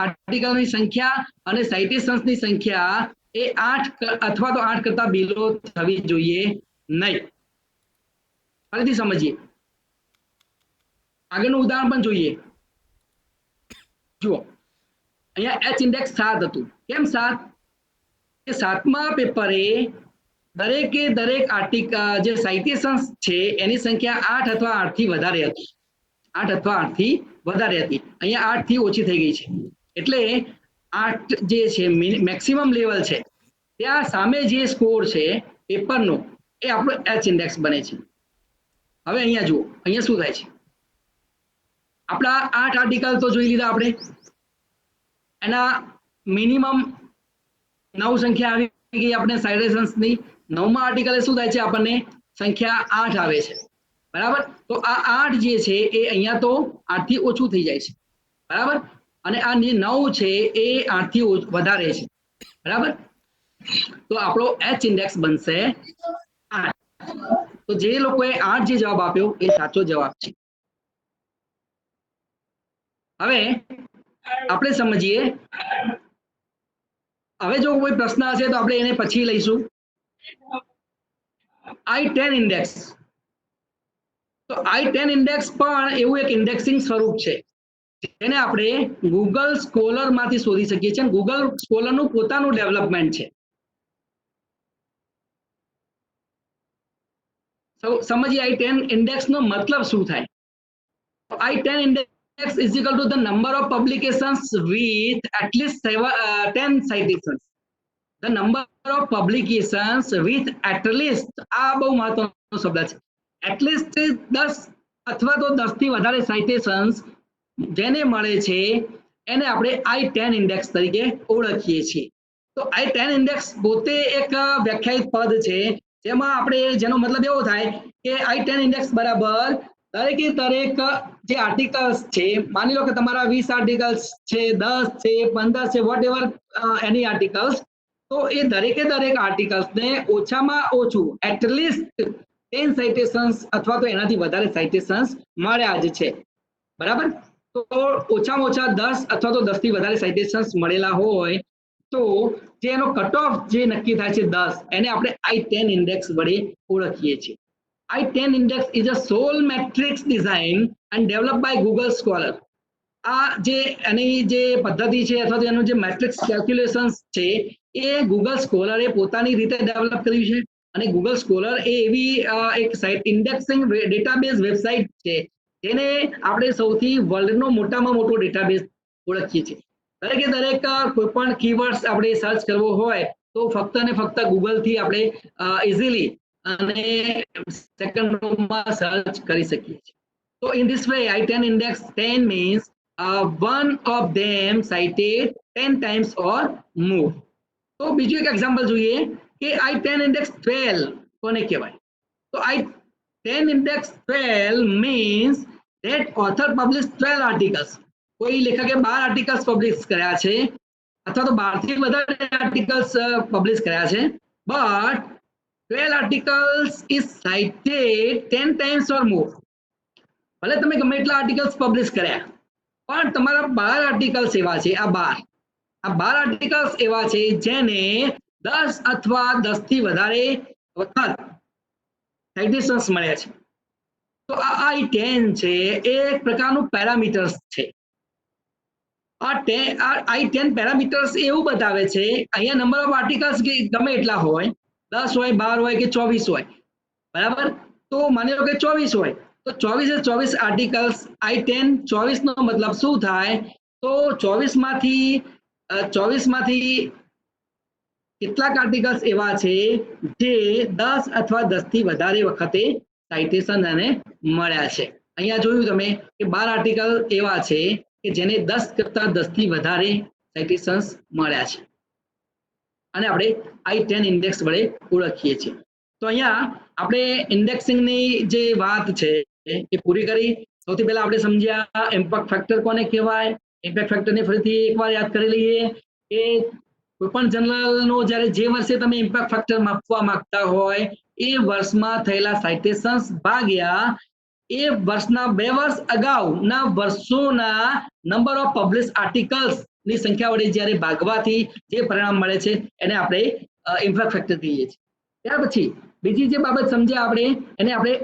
આર્ટિકલની સંખ્યા અને સાઇટેશન્સની સંખ્યા એ 8 અથવા તો 8 કરતા બિલો થવી જોઈએ નહીં. ફરીથી સમજીએ, આગળનું ઉદાહરણ પણ જોઈએ. જુઓ, અહીંયા એચ ઇન્ડેક્સ 7 હતું. કેમ 7? કે 7મા પેપરે દરેકે દરેક આર્ટિકલ જે સાઇટેશન્સ છે એની સંખ્યા 8 અથવા 8 થી વધારે હતી. 8 અથવા 8 થી વધારે હતી. અહીંયા 8 થી ઓછી થઈ ગઈ છે. એટલે 8 જે છે મેક્સિમમ લેવલ છે, ત્યાં સામે જે સ્કોર છે પેપરનો એ આપણો એચ ઇન્ડેક્સ બને છે. હવે અહીંયા જુઓ, અહીંયા શું થાય છે? આપણા 8 આર્ટિકલ તો જોઈ લીધા આપણે, એના મિનિમમ 9 સંખ્યા આવી ગઈ આપણે સાઇટેશન્સની. 9મા આર્ટિકલે શું થાય છે? આપણને સંખ્યા 8 આવે છે. બરાબર, તો આ 8 જે છે એ અહીંયા તો 8 થી ઓછું થઈ જાય છે. બરાબર, અને આ જે 9 છે એ 8 થી વધારે છે. બરાબર, તો આપણો એચ ઇન્ડેક્સ બનશે 8. તો જે લોકોએ 8 જે જવાબ આપ્યો એ સાચો જવાબ છે. હવે આપણે સમજીએ, હવે જો કોઈ પ્રશ્ન હશે તો આપણે એને પછી લઈશું. I10 index. તો I10 ઇન્ડેક્સ પણ એવું એક ઇન્ડેક્સિંગ સ્વરૂપ છે જેને આપણે ગૂગલ સ્કોલર માંથી શોધી શકીએ છીએ. ગૂગલ સ્કોલરનું પોતાનું ડેવલપમેન્ટ છે. સમજીએ I10 ઇન્ડેક્સ નો મતલબ શું થાય. I10 index is equal to the number of publications with at least 10 citations. The number of publications with at least, આ બહુ મહત્વનો શબ્દ છે. At least 10 અથવા તો 10 થી વધારે સાઇટેશન્સ જેને મળે છે એને આપણે I10 ઇન્ડેક્સ તરીકે ઓળખીએ છીએ. તો I10 ઇન્ડેક્સ પોતે એક વ્યાખ્યાયિત પદ છે જેમાં આપણે, જેનો મતલબ એવો થાય કે I10 ઇન્ડેક્સ બરાબર દરેકે દરેક જે આર્ટિકલ્સ છે, માની લો કે તમારા 20 આર્ટિકલ્સ છે, 10 છે, 15 છે, વોટ એવર એની આર્ટિકલ્સ, તો એ દરેકે દરેક આર્ટિકલ્સને ઓછામાં ઓછું એટલીસ્ટ 10 સાઇટેશન્સ અથવા તો એનાથી વધારે સાઇટેશન્સ મળ્યા જ છે. બરાબર, તો ઓછામાં ઓછા 10 અથવા તો 10 થી વધારે સાઇટેશન્સ મળેલા હોય તો જે એનો કટ ઓફ જે નક્કી થાય છે 10, એને આપણે I10 ઇન્ડેક્સ વડે ઓળખીએ છીએ. I10 index is a sole matrix design and developed by Google Scholar. આ જે એની જે પદ્ધતિ છે અથવા તો એનું જે મેટ્રિક્સ કેલ્ક્યુલેશન્સ છે એ ગૂગલ સ્કોલરે પોતાની રીતે ડેવલપ કર્યું છે. અને ગૂગલ સ્કોલર એ એવી એક સાઇટ, ઇન્ડેક્સિંગ ડેટાબેઝ વેબસાઇટ છે જેને આપણે સૌથી વર્લ્ડનો મોટામાં મોટો ડેટાબેઝ ઓળખીએ છીએ. દરેકે દરેક કોઈ પણ કીવર્ડ્સ આપણે સર્ચ કરવો હોય તો ફક્ત ને ફક્ત ગૂગલથી આપણે ઇઝીલી અને સેકન્ડોમાં સર્ચ કરી શકીએ છીએ. So in this way I10 index 10 means one of them cited 10 times or more. તો બીજું એક એક્ઝામ્પલ જોઈએ કે I10 index 12 કોને કહેવાય. તો I10 index 12 means that author published 12 articles. કોઈ લેખકે 12 આર્ટિકલ્સ પબ્લિશ કર્યા છે અથવા તો 12 થી વધારે આર્ટિકલ્સ પબ્લિશ કર્યા છે, but 12 articles is cited 10 times or more. ભલે તમે ગમે એટલા આર્ટિકલ્સ પબ્લિશ કર્યા પણ તમારા 12 આર્ટિકલ્સ એવા છે, આ 12 આર્ટિકલ્સ એવા છે જેને 10 અથવા 10 થી વધારે વખત સાઇટેશન્સ મળ્યા છે. તો આ I10 છે એ એક પ્રકારનું પેરામીટર્સ છે. આ I10 પેરામીટર્સ એવું બતાવે છે, અહીંયા નંબર ઓફ આર્ટિકલ્સ ગમે એટલા હોય, 10 હોય, 12 હોય કે 24 હોય. બરાબર, તો માની લો કે 24 હોય તો 24 આર્ટિકલ્સ I10 24 નો મતલબ શું થાય? તો 24 માંથી કેટલાક આર્ટિકલ્સ એવા છે જે 10 અથવા 10 થી વધારે વખતે સાઇટેશન અને મળ્યા છે. અહીંયા જોયું તમે કે 12 આર્ટિકલ એવા છે કે જેને 10 કરતા 10 થી વધારે સાઇટેશન્સ મળ્યા છે અને આપણે I10 ઇન્ડેક્સ વડે ઓળખીએ છીએ. તો અહીંયા આપણે ઇન્ડેક્સિંગની જે વાત છે એ પૂરી કરી. સૌથી પહેલા આપણે સમજ્યા ઇમ્પેક્ટ ફેક્ટર કોને કહેવાય. ઇમ્પેક્ટ ફેક્ટરને ફરીથી એકવાર યાદ કરી લઈએ કે કોઈપણ જર્નલનો જ્યારે જે વર્ષે તમે ઇમ્પેક્ટ ફેક્ટર માપવા માંગતા હોય એ વર્ષમાં થયેલા સાઇટેશન્સ ભાગ્યા એ વર્ષના 2 વર્ષ અગાઉના વર્ષોના નંબર ઓફ પબ્લિશ આર્ટિકલ્સ ની સંખ્યા વડે જ્યારે ભાગવાથી જે પરિણામ મળે છે એને આપણે ઇમ્પેક્ટ ફેક્ટર કહીએ છીએ. ત્યાર પછી બીજી જે બાબત સમજ્યા આપણે એને આપણે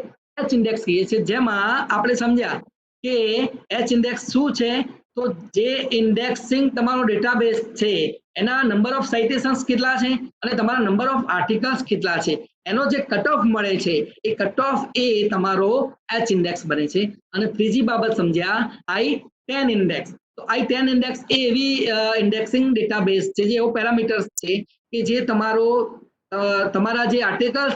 એચ ઇન્ડેક્સ કહીએ છીએ, જેમાં આપણે સમજ્યા કે એચ ઇન્ડેક્સ શું છે. તો જે ઇન્ડેક્સિંગ તમારો ડેટાબેઝ છે એના નંબર ઓફ સાઇટેશન્સ કેટલા છે અને તમારા નંબર ઓફ આર્ટિકલ્સ કેટલા છે એનો જે કટ ઓફ મળે છે એ કટ ઓફ એ તમારો એચ ઇન્ડેક્સ બને છે. અને ત્રીજી બાબત સમજ્યા I10 ઇન્ડેક્સ. તો I10 ઇન્ડેક્સ એ એવી ઇન્ડેક્સિંગ ડેટાબેઝ છે જે એવો પેરામીટર્સ છે કે જે તમારા જે આર્ટિકલ્સ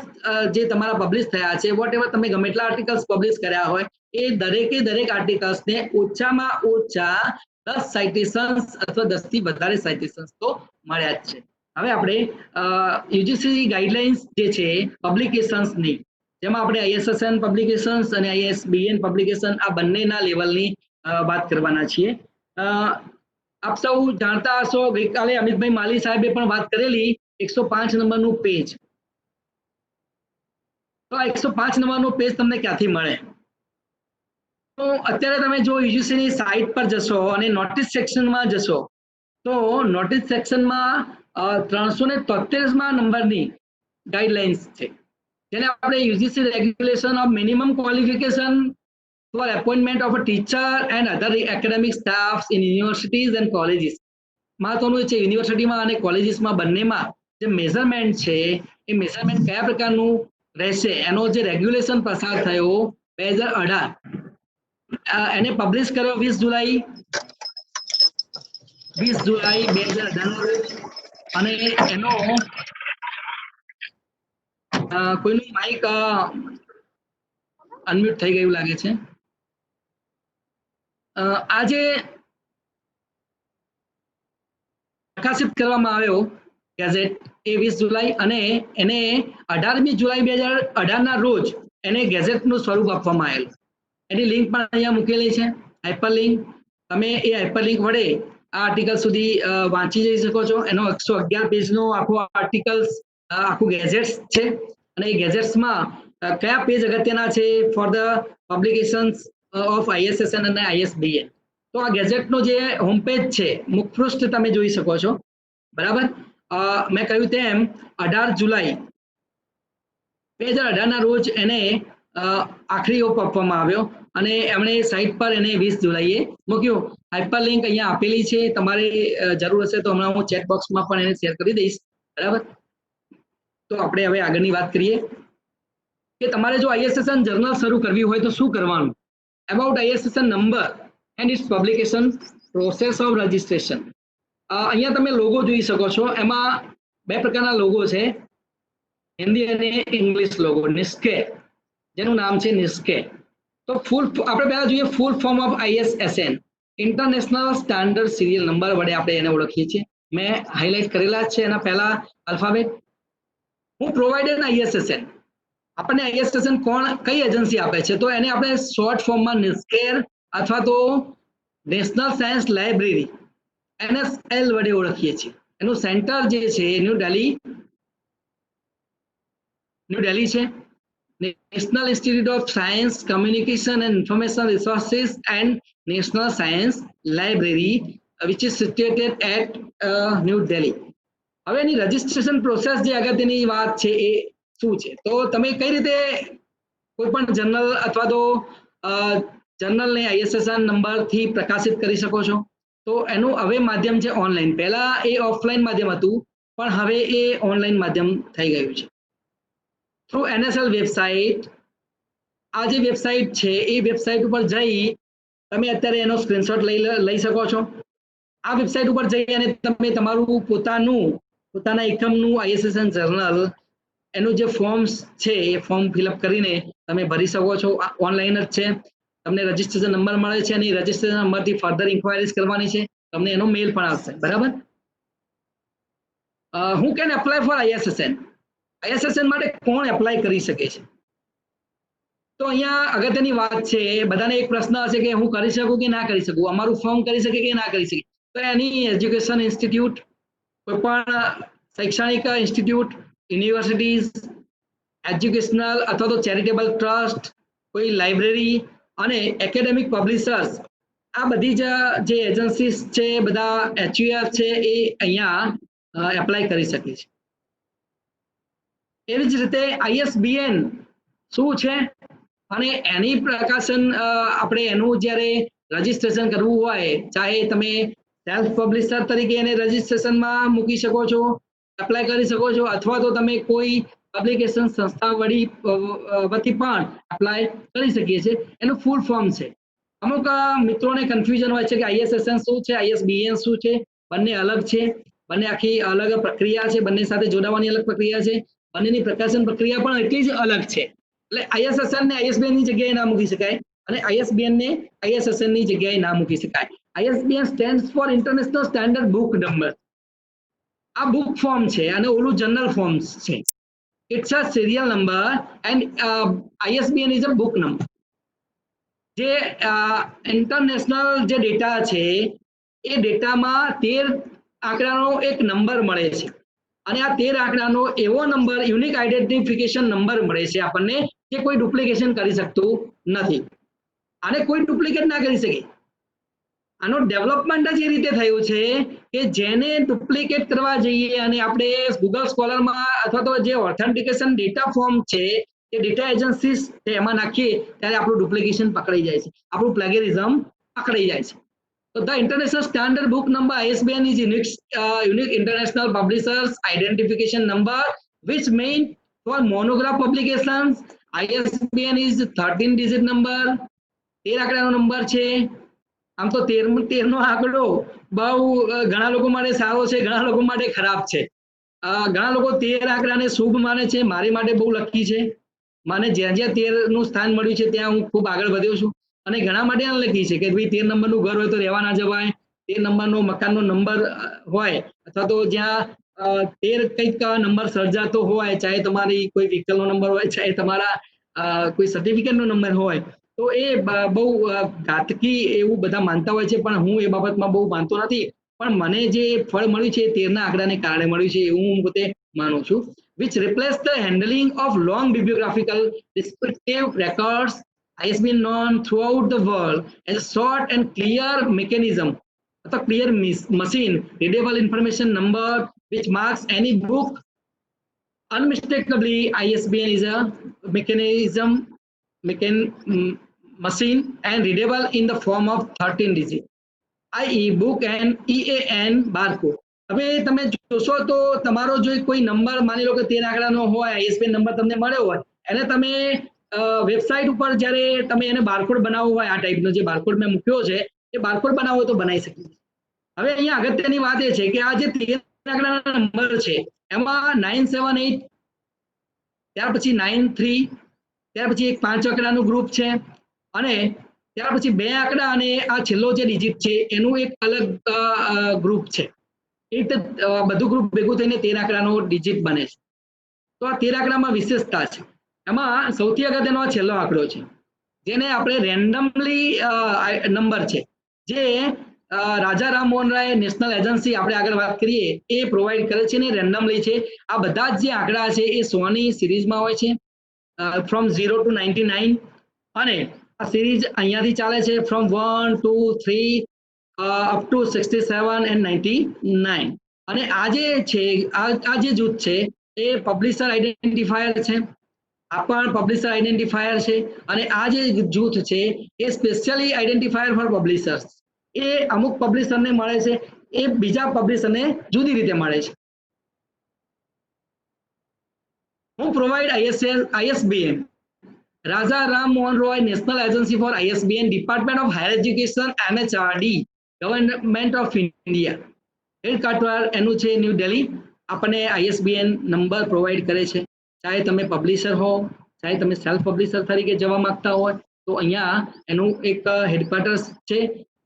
જે તમારા પબ્લિશ થયા છે વોટ એવર તમે ગમે એટલા આર્ટિકલ્સ પબ્લિશ કર્યા હોય એ દરેક આર્ટિકલ્સને ઓછામાં ઓછા 10 સાઇટેશન્સ અથવા 10 થી વધારે સાઇટેશન્સ તો મળ્યા જ છે. હવે આપણે યુજીસી ગાઈડલાઇન્સ જે છે પબ્લિકેશન્સની, જેમાં આપણે ISSN પબ્લિકેશન્સ અને ISBN પબ્લિકેશન આ બંનેના લેવલની વાત કરવાના છીએ. આપ સૌ જાણતા હશો ગઈકાલે અમિતભાઈ માલી સાહેબે પણ વાત કરેલી 105 નંબરનું પેજ. તો આ 105 નંબરનું પેજ તમને ક્યાંથી મળે? તો અત્યારે તમે જો યુજીસીની સાઇટ પર જશો અને નોટિસ સેક્શનમાં જશો તો નોટિસ સેક્શનમાં 373માં નંબરની ગાઈડલાઇન્સ છે, જેને આપણે UGC regulation of minimum qualification for appointment of a teacher and other academic staffs in universities and colleges. મહત્વનું છે યુનિવર્સિટીમાં અને કોલેજીસમાં બંનેમાં જે મેઝરમેન્ટ છે એ મેઝરમેન્ટ કયા પ્રકારનું રહેશે એનો જે રેગ્યુલેશન પસાર થયો 2018 એને પબ્લિશ કર્યો 20 જુલાઈ 2018 ના રોજ. અને એનો કોઈનું માઇક અનમ્યુટ થઈ ગયું લાગે છે. આજે પ્રકાશિત કરવામાં આવ્યો ગેઝેટ એ 20 જુલાઈ અને એને 18મી જુલાઈ 2018 ના રોજ એને ગેઝેટનું સ્વરૂપ આપવામાં આવેલું. એની લિંક પણ અહીંયા મૂકેલી છે, હાઇપરલિંક. તમે એ હાઇપરલિંક વડે આ આર્ટિકલ સુધી વાંચી જઈ શકો છો. એનો 111 પેજનો આખો આર્ટિકલ્સ આખું ગેઝેટ્સ છે અને એ ગેઝેટ્સમાં કયા પેજ અગત્યના છે for the publications of ISSN અને ISBN. તો આ ગેઝેટનો જે હોમ પેજ છે મુખપૃષ્ઠ તમે જોઈ શકો છો. બરાબર. મેં કહ્યું તેમ 18 જુલાઈ 2018 ના રોજ એને આખરી ઓપ આપવામાં આવ્યો અને એમણે સાઇટ પર એને 20 જુલાઈએ મૂક્યો. હાઇપરલિંક અહીંયા આપેલી છે, તમારે જરૂર હશે તો હમણાં હું ચેટ બોક્સમાં પણ એને શેર કરી દઈશ. બરાબર. તો આપણે હવે આગળની વાત કરીએ કે તમારે જો ISSN જર્નલ શરૂ કરવી હોય તો શું કરવાનું. About ISSN number and its publication process of registration. અહીંયા તમે લોગો જોઈ શકો છો. એમાં 2 પ્રકારના લોગો છે, હિન્દી અને ઇંગ્લિશ લોગો. નિસ્કે, જેનું નામ છે નિસ્કે. તો આપણે પહેલા જોઈએ full form of ISSN, international standard serial number વડે આપણે એને ઓળખીએ છીએ. મેં હાઇલાઇટ કરેલા જ છે એના પહેલા આલ્ફાબેટ. હું પ્રોવાઇડર ISSN, આપણને ISSN કઈ એજન્સી આપે છે તો એને આપણે શોર્ટ ફોર્મમાં નિસ્કેર અથવા તો નેશનલ સાયન્સ લાઇબ્રેરી NSL વડે ઓળખીએ છીએ. એનું સેન્ટર જે છે ન્યૂ દિલ્હી છે. National Institute of Science Communication and Information Resources and National Science Library which is situated at New Delhi. હવે એની રજિસ્ટ્રેશન પ્રોસેસ જે અગત્યની વાત છે એ શું છે, તો તમે કઈ રીતે કોઈ પણ જર્નલ અથવા તો જર્નલને ISSN નંબરથી પ્રકાશિત કરી શકો છો. તો એનું હવે માધ્યમ છે ઓનલાઈન. પહેલા એ ઓફલાઈન માધ્યમ હતું પણ હવે એ ઓનલાઈન માધ્યમ થઈ ગયું છે. Through NSL website. આ જે વેબસાઇટ છે એ વેબસાઇટ ઉપર જઈ તમે અત્યારે એનો સ્ક્રીનશોટ લઈ શકો છો. આ વેબસાઇટ ઉપર જઈ અને તમે તમારું પોતાના એકમનું ISSN જર્નલ એનું જે ફોર્મ્સ છે એ ફોર્મ ફિલઅપ કરીને તમે ભરી શકો છો. ઓનલાઈન જ છે. તમને રજિસ્ટ્રેશન નંબર મળે છે અને રજિસ્ટ્રેશન નંબરથી ફર્ધર ઇન્ક્વાયરીઝ કરવાની છે. તમને એનો મેલ પણ આવશે, બરાબર. Who can apply four ISSN? ISSN માટે કોણ એપ્લાય કરી શકે છે? તો અહીંયા અગત્યની વાત છે, બધાને એક પ્રશ્ન હશે કે હું કરી શકું કે ના કરી શકું, અમારું ફોર્મ કરી શકે કે ના કરી શકે. તો એની એજ્યુકેશન ઇન્સ્ટિટ્યૂટ, કોઈ પણ શૈક્ષણિક ઇન્સ્ટિટ્યૂટ, યુનિવર્સિટીઝ, એજ્યુકેશનલ અથવા તો ચેરિટેબલ ટ્રસ્ટ, કોઈ લાઇબ્રેરી અને એકેડેમિક પબ્લિશર્સ, આ બધી જે એજન્સીસ છે, બધા HUF છે, એ અહીંયા એપ્લાય કરી શકે છે. એવી જ રીતે ISBN શું છે અને એની પ્રકાશન આપણે એનું જ્યારે રજીસ્ટ્રેશન કરવું હોય, ચાહે તમે સેલ્ફ પબ્લિશર તરીકે એને રજીસ્ટ્રેશનમાં મૂકી શકો છો, એપ્લાય કરી શકો છો, અથવા તો તમે કોઈ પબ્લિકેશન સંસ્થા વતી પણ એપ્લાય કરી શકીએ છીએ. એનું ફૂલ ફોર્મ છે. અમુક મિત્રોને કન્ફ્યુઝન હોય છે કે ISSN શું છે, ISBN શું છે, બંને અલગ છે, બંને આખી અલગ પ્રક્રિયા છે, બંને સાથે જોડાવાની અલગ પ્રક્રિયા છે, બંનેની પ્રકાશન પ્રક્રિયા પણ એટલી જ અલગ છે. એટલે ISSN ને ISBN ની જગ્યાએ ના મૂકી શકાય અને ISBN ને ISSN ની જગ્યાએ ના મૂકી શકાય. ISBN stands for International Standard Book Number. આ બુક ફોર્મ છે અને ઓલું જનરલ ફોર્મ છે. It's a serial number and ISBN is a book number. જે ઇન્ટરનેશનલ જે ડેટા છે એ ડેટામાં 13 આંકડાનો એક નંબર મળે છે અને આ 13 આંકડાનો એવો નંબર યુનિક આઈડેન્ટિફિકેશન નંબર મળે છે આપણને, જે કોઈ ડુપ્લિકેશન કરી શકતું નથી. આને કોઈ ડુપ્લિકેટ ના કરી શકે. આનો ડેવલપમેન્ટ જ એ રીતે થયું છે કે જેને ડુપ્લિકેટ કરવા જઈએ અને આપણે ગૂગલ સ્કોલરમાં અથવા તો જે ઓથેન્ટિકેશન ડેટા ફોર્મ છે, જે ડેટા એજન્સીસ છે, એમાં નાખીએ ત્યારે આપણું ડુપ્લિકેશન પકડાઈ જાય છે, આપણું પ્લેગેરિઝમ પકડાઈ જાય છે. So the international standard book number ISBN is unique international publishers identification number which means for monograph publications ISBN is 13 digit number. 13 આંકડાનો number છે. આમ તો 13નો આંકડો બહુ ઘણા લોકો માટે સારો છે, ઘણા લોકો માટે ખરાબ છે. ઘણા લોકો 13 આંકડાને શુભ માને છે, મારી માટે બહુ લકી છે. મને જ્યાં જ્યાં 13નું સ્થાન મળ્યું છે ત્યાં હું ખૂબ આગળ વધ્યો છું. અને ઘણા માટે અનલકી છે કે ભાઈ 13 નંબરનું ઘર હોય તો રહેવા ના જવાય, 13 નંબરનો મકાનનો નંબર હોય અથવા તો જ્યાં 13 કંઈક નંબર સર્જાતો હોય, ચાહે તમારી કોઈ વ્હીકલનો નંબર હોય, ચાહે તમારા કોઈ સર્ટિફિકેટનો નંબર હોય, તો એ બહુ ઘાતકી એવું બધા માનતા હોય છે, પણ હું એ બાબતમાં બહુ માનતો નથી. પણ મને જે ફળ મળ્યું છે 13ના આંકડાને કારણે મળ્યું છે એવું હું પોતે માનું છું. which replace the handling of long bibliographical descriptive records. ISBN known throughout the world as a short and clear mechanism, a clear machine readable information number which marks any book unmistakably. ISBN is a machine and readable in the form of 13 digits, i.e. book and EAN barcode. હવે તમે જોશો તો તમારો જો કોઈ number માની લો કે 13 આંકડાનો હોય, ISBN નંબર તમને મળ્યો હોય, એને તમે વેબસાઇટ ઉપર જ્યારે તમે એને બારકોડ બનાવવો હોય, આ ટાઈપનો જે બારકોડ મેં મૂક્યો છે એ બારકોડ બનાવવો હોય તો બનાવી શકીએ. હવે અહીંયા અગત્યની વાત એ છે કે આ જે 13 આંકડાના નંબર છે એમાં 978, ત્યાર પછી 93, ત્યાર પછી એક 5 આંકડાનું ગ્રુપ છે અને ત્યાર પછી 2 આંકડા અને આ છેલ્લો જે ડિજિટ છે એનું એક અલગ ગ્રુપ છે. એ રીતે બધું ગ્રુપ ભેગું થઈને 13 આંકડાનો ડિજિટ બને છે. તો આ 13 આંકડામાં વિશેષતા છે. એમાં સૌથી અગત્યનો આ છેલ્લો આંકડો છે જેને આપણે રેન્ડમલી નંબર છે, જે રાજા રામ મોહન રાય નેશનલ એજન્સી આપણે આગળ વાત કરીએ એ પ્રોવાઈડ કરે છે ને રેન્ડમલી છે. આ બધા જ જે આંકડા છે એ 100ની સિરીઝમાં હોય છે, ફ્રોમ 0 to 99, અને આ સિરીઝ અહીંયાથી ચાલે છે ફ્રોમ 1 2 3 અપ ટુ 67 and 99. અને આ જે છે આ જે જૂથ છે એ પબ્લિશર આઈડેન્ટિફાયર છે, આ પણ પબ્લિશર આઈડેન્ટિફાયર છે, અને આ જે જૂથ છે એ સ્પેશિયલી આઈડેન્ટિફાયર ફોર પબ્લિશર્સ. એ અમુક પબ્લિશરને મળે છે, એ બીજા પબ્લિશરને જુદી રીતે મળે છે. Who provide ISBN? Raja Ram Mohan Roy National Agency for ISBN, Department of Higher Education, MHRD, Government of India. Headquarter એનું છે ન્યૂ દિલ્હી. આપણને ISBN નંબર પ્રોવાઈડ કરે છે. ચાહે તમે પબ્લિશર હો, ચાહે તમે સેલ્ફ પબ્લિશર તરીકે જવા માંગતા હોય, તો અહીંયા એનું એક હેડક્વાર્ટર્સ છે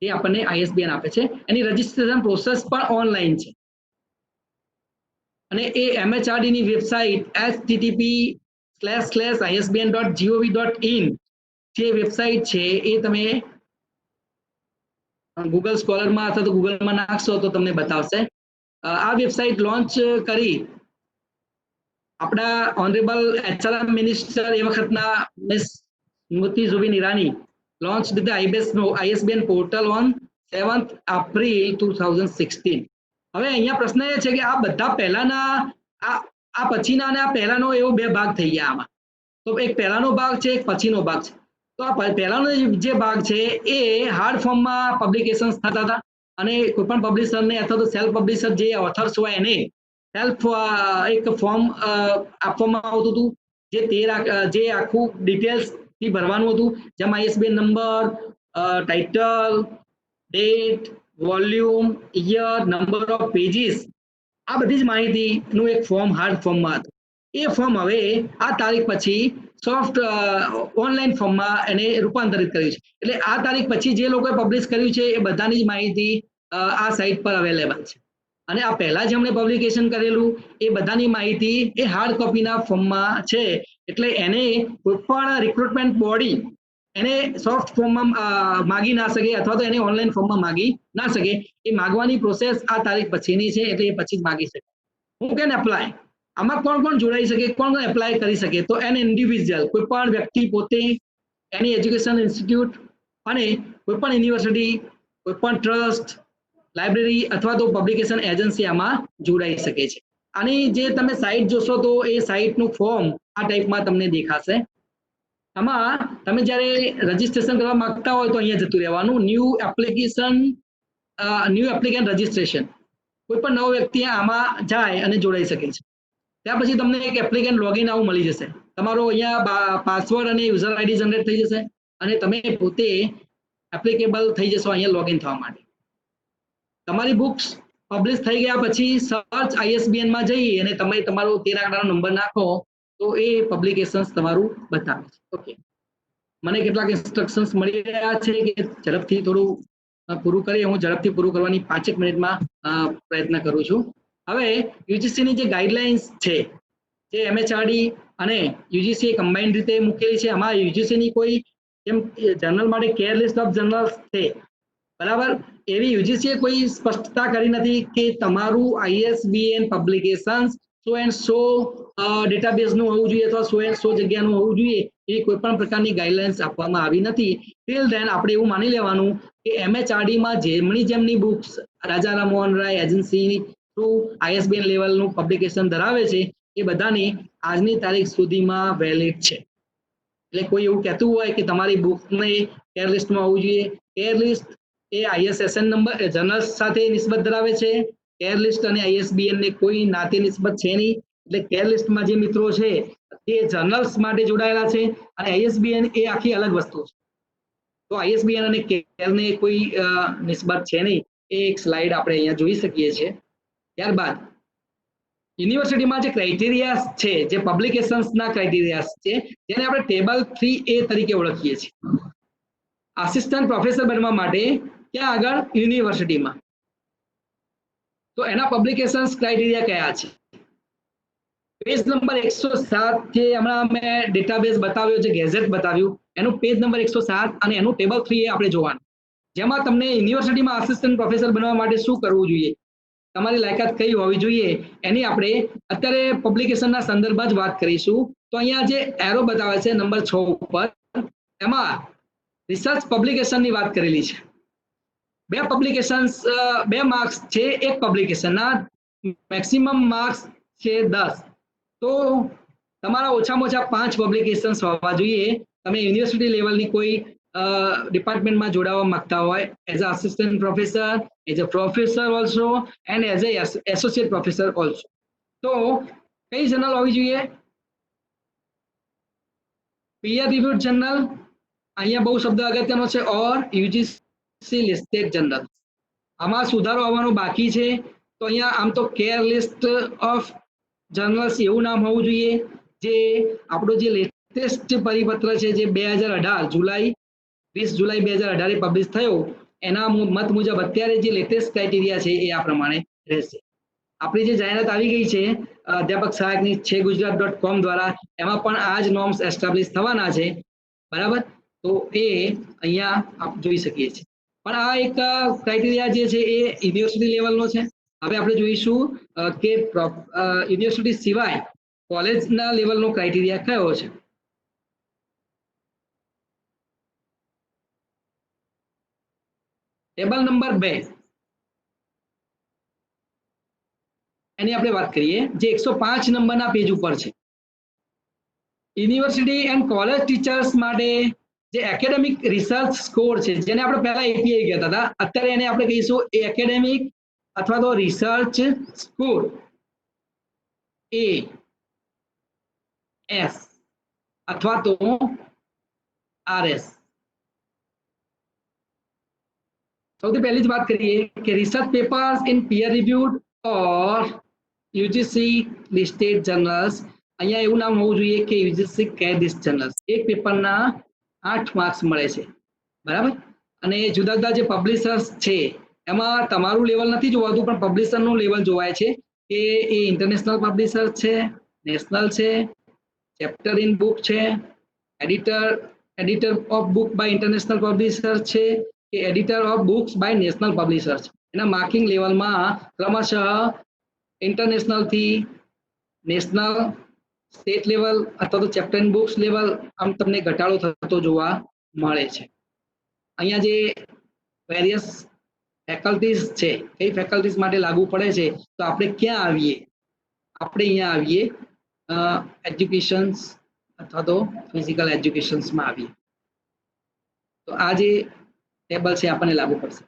એ આપણને ISBN આપે છે. એની રજીસ્ટ્રેશન પ્રોસેસ પણ ઓનલાઈન છે અને એ MHRD ની વેબસાઇટ http://isbn.gov.in જે વેબસાઇટ છે એ તમે ગૂગલ સ્કોલરમાં અથવા તો ગૂગલમાં નાખશો તો તમને બતાવશે. આ વેબસાઇટ લોન્ચ કરી આપણા ઓનરેબલ HRM મિનિસ્ટર એ વખતના Miss Smriti Zubin Irani launch the ISBN portal on 7th April 2016. હવે અહીંયા પ્રશ્ન એ છે કે આ બધા પહેલાના આ પછીના અને આ પહેલાનો એવો બે ભાગ થઈ ગયા આમાં. તો એક પહેલાનો ભાગ છે, એક પછીનો ભાગ છે. તો આ પહેલાનો જે ભાગ છે એ હાર્ડ ફોર્મમાં પબ્લિકેશન્સ થતા હતા અને કોઈ પણ પબ્લિશરને અથવા તો સેલ્ફ પબ્લિશર જે ઓથર્સ હોય એને સેલ્ફ એક ફોર્મ આપવામાં આવતું હતું જે આખું ડિટેલ્સ થી ભરવાનું હતું, જેમાં ISBN number, title, date, volume, year, number of pages, આ બધી જ માહિતીનું એક ફોર્મ હાર્ડ ફોર્મમાં હતું. એ ફોર્મ હવે આ તારીખ પછી સોફ્ટ ઓનલાઈન ફોર્મમાં એને રૂપાંતરિત કર્યું છે. એટલે આ તારીખ પછી જે લોકોએ પબ્લિશ કર્યું છે એ બધાની જ માહિતી આ સાઇટ પર અવેલેબલ છે. અને આ પહેલા જેમણે પબ્લિકેશન કરેલું એ બધાની માહિતી એ હાર્ડ કોપીના ફોર્મમાં છે. એટલે એને કોઈ પણ રિક્રુટમેન્ટ બોડી એને સોફ્ટ ફોર્મમાં માગી ના શકે અથવા તો એને ઓનલાઈન ફોર્મમાં માગી ના શકે. એ માગવાની પ્રોસેસ આ તારીખ પછીની છે એટલે એ પછી જ માગી શકે. હું કેન એપ્લાય, આમાં કોણ કોણ જોડાઈ શકે, કોણ કોણ એપ્લાય કરી શકે? તો એન ઇન્ડિવિજ્યુઅલ, કોઈ પણ વ્યક્તિ પોતે, એની એજ્યુકેશન ઇન્સ્ટિટ્યૂટ અને કોઈ પણ યુનિવર્સિટી, કોઈ પણ ટ્રસ્ટ, લાઇબ્રેરી અથવા તો પબ્લિકેશન એજન્સી આમાં જોડાઈ શકે છે. આની જે તમે સાઇટ જોશો તો એ સાઇટનું ફોર્મ આ ટાઈપમાં તમને દેખાશે. આમાં તમે જ્યારે રજીસ્ટ્રેશન કરવા માંગતા હોય તો અહીંયા જતું રહેવાનું, ન્યૂ એપ્લિકન્ટ રજીસ્ટ્રેશન. કોઈ પણ નવો વ્યક્તિ આમાં જાય અને જોડાઈ શકે છે. ત્યાર પછી તમને એક એપ્લિકન્ટ લોગિન આવું મળી જશે. તમારો અહીંયા પાસવર્ડ અને યુઝર આઈડી જનરેટ થઈ જશે અને તમે પોતે એપ્લિકેબલ થઈ જશો અહીંયા લોગિન થવા માટે. તમારી બુક્સ પબ્લિશ થઈ ગયા પછી સર્ચ ISBN માં જઈ અને તમે તમારો 13 આંકડાનો નંબર નાખો તો એ પબ્લિકેશન્સ તમારું બતાવે છે. ઓકે, મને કેટલાક ઇન્સ્ટ્રક્શન્સ મળી રહ્યા છે કે ઝડપથી થોડું પૂરું કરીએ. હું ઝડપથી પૂરું કરવાની 5 મિનિટમાં પ્રયત્ન કરું છું. હવે યુજીસીની જે ગાઈડલાઇન્સ છે જે MHRD અને યુજીસી કમ્બાઇન્ડ રીતે મૂકેલી છે, આમાં યુજીસીની કોઈ જેમ જર્નલ માટે કેર લિસ્ટ ઓફ જર્નલ્સ છે બરાબર, એવી યુજીસીએ કોઈ સ્પષ્ટતા કરી નથી કે તમારું ISBN publications so and so ડેટાબેઝનું હોવું જોઈએ અથવા સો એન્ડ સો જગ્યાનું હોવું જોઈએ. એવી કોઈ પણ પ્રકારની ગાઈડલાઇન્સ આપવામાં આવી નથી. ટિલ ધેન આપણે એવું માની લેવાનું કે MHRDમાં જેમની બુક્સ રાજા રામમોહન રાય એજન્સી થ્રુ ISBN લેવલનું પબ્લિકેશન ધરાવે છે એ બધાની આજની તારીખ સુધીમાં વેલિડ છે. એટલે કોઈ એવું કહેતું હોય કે તમારી બુકને કેર લિસ્ટમાં હોવું જોઈએ, કેર લિસ્ટ એ ISSN નંબર જર્નલ્સ સાથે નિસ્બત ધરાવે છે. કેર લિસ્ટ અને ISBN ને કોઈ નાતે નિસ્બત છે નહીં. એટલે કેર લિસ્ટમાં જે મિત્રો છે એ જર્નલ્સ માટે જોડાયેલા છે અને ISBN એ આખી અલગ વસ્તુ છે. તો ISBN અને કેરને કોઈ નિસ્બત છે નહીં. એ એક સ્લાઇડ આપણે અહીંયા જોઈ શકીએ છીએ. ત્યારબાદ યુનિવર્સિટીમાં જે ક્રાઇટેરિયા છે, જે પબ્લિકેશન્સના ક્રાઇટેરિયા છે, જેને આપણે ટેબલ 3A તરીકે ઓળખીએ છીએ. આસિસ્ટન્ટ પ્રોફેસર બનવા માટે ક્યાં આગળ? યુનિવર્સિટીમાં. તો એના પબ્લિકેશન્સ ક્રાઇટેરિયા કયા છે? પેજ નંબર 107 જે હમણાં મેં ડેટાબેઝ બતાવ્યો છે, ગેઝેટ બતાવ્યું, એનું પેજ નંબર 107 અને એનું ટેબલ 3A આપણે જોવાનું, જેમાં તમને યુનિવર્સિટીમાં આસિસ્ટન્ટ પ્રોફેસર બનવા માટે શું કરવું જોઈએ, તમારી લાયકાત કઈ હોવી જોઈએ, એની આપણે અત્યારે પબ્લિકેશનના સંદર્ભમાં જ વાત કરીશું. તો અહીંયા જે એરો બતાવે છે નંબર 6 ઉપર, એમાં રિસર્ચ પબ્લિકેશનની વાત કરેલી છે. બે પબ્લિકેશન્સ 2 માર્ક્સ છે એક પબ્લિકેશનના, મેક્સિમમ માર્ક્સ છે 10. તો તમારા ઓછામાં ઓછા 5 પબ્લિકેશન્સ હોવા જોઈએ. તમે યુનિવર્સિટી લેવલની કોઈ ડિપાર્ટમેન્ટમાં જોડાવા માંગતા હોય, as a assistant professor, as a professor also and as a associate professor also. તો કઈ જર્નલ હોવી જોઈએ? પીયર રિવ્યુડ જર્નલ, અહીંયા બહુ શબ્દ અગત્યનો છે, ઓર યુજીસી લિસ્ટેડ જર્નલ. આમાં સુધારો આવવાનો બાકી છે. તો અહીંયા આમ તો કેર લિસ્ટ ઓફ જર્નલ્સ એવું નામ હોવું જોઈએ. જે આપણો જે લેટેસ્ટ પરિપત્ર છે જે 2018 20 જુલાઈ 2018 પબ્લિશ થયો, એના મત મુજબ અત્યારે જે લેટેસ્ટ ક્રાઇટેરિયા છે એ આ પ્રમાણે રહેશે. આપણી જે જાહેરાત આવી ગઈ છે અધ્યાપક સહાયકની છે ગુજરાત.com દ્વારા, એમાં પણ આ જ નોર્મ્સ એસ્ટાબ્લિશ થવાના છે, બરાબર. તો એ અહીંયા આપ જોઈ શકીએ છીએ. પણ આ એક ક્રાઇટેરિયા જે છે એ યુનિવર્સિટી લેવલનો છે. હવે આપણે જોઈશું કે યુનિવર્સિટી સિવાય કોલેજના લેવલનો ક્રાઇટેરિયા કયો છે. ટેબલ નંબર 2 એની આપણે વાત કરીએ, જે 105 નંબરના પેજ ઉપર છે. યુનિવર્સિટી એન્ડ કોલેજ ટીચર્સ માટે જે એકેડેમિક રિસર્ચ સ્કોર છે, જેને આપણે પહેલા એપીઆઈ કહેતા હતા, અત્યારે એને આપણે કહીશું એકેડેમિક અથવા તો રિસર્ચ સ્કોર AS અથવા તો RS. સૌથી પહેલી જ વાત કરીએ કે research papers in peer reviewed or UGC listed journals. અહીંયા એવું નામ હોવું જોઈએ કે યુજીસી કેડિસ જર્નલ્સ. એક પેપરના 8 માર્ક્સ મળે છે, બરાબર. અને જુદા જુદા જે પબ્લિશર્સ છે એમાં તમારું લેવલ નથી જોવાતું, પણ પબ્લિશરનું લેવલ જોવાય છે કે એ ઇન્ટરનેશનલ પબ્લિશર છે, નેશનલ છે, ચેપ્ટર ઇન બુક છે, editor of book by international publisher છે કે editor of books by national publisher છે. એના માર્કિંગ લેવલમાં ક્રમશઃ ઇન્ટરનેશનલ થી નેશનલ, સ્ટેટ લેવલ અથવા તો ચેપ્ટર ઇન બુક્સ લેવલ આમ તમને ઘટાડો થતો જોવા મળે છે. અહીંયા જે વેરિયસ ફેકલ્ટીઝ છે, કઈ ફેકલ્ટીઝ માટે લાગુ પડે છે, તો આપણે ક્યાં આવીએ? આપણે અહીંયા આવીએ એજ્યુકેશન્સ અથવા તો ફિઝિકલ એજ્યુકેશન્સમાં આવીએ. તો આ જે ટેબલ છે આપણને લાગુ પડશે.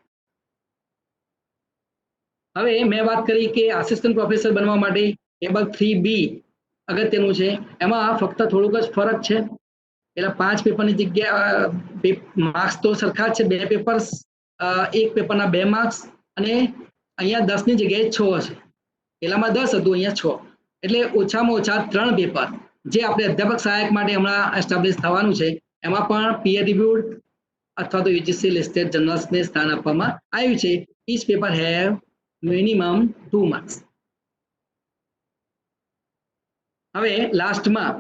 હવે મેં વાત કરી કે આસિસ્ટન્ટ પ્રોફેસર બનવા માટે ટેબલ 3B અગત્યનું છે. એમાં ફક્ત થોડુંક જ ફરક છે. પેલા 5 પેપરની જગ્યા માર્ક્સ તો સરખા જ છે, 2 પેપર્સ, એક પેપરના 2 માર્ક્સ, અને અહીંયા 10ની જગ્યાએ 6 હશે. પેલામાં 10 હતું, અહીંયા 6, એટલે ઓછામાં ઓછા 3 પેપર જે આપણે અધ્યાપક સહાયક માટે હમણાં એસ્ટાબ્લિશ થવાનું છે, એમાં પણ પીયર રિવ્યુડ અથવા તો યુજીસી લિસ્ટેડ જર્નલ્સને સ્થાન આપવામાં આવ્યું છે. Each paper have minimum 2 marks. હવે લાસ્ટમાં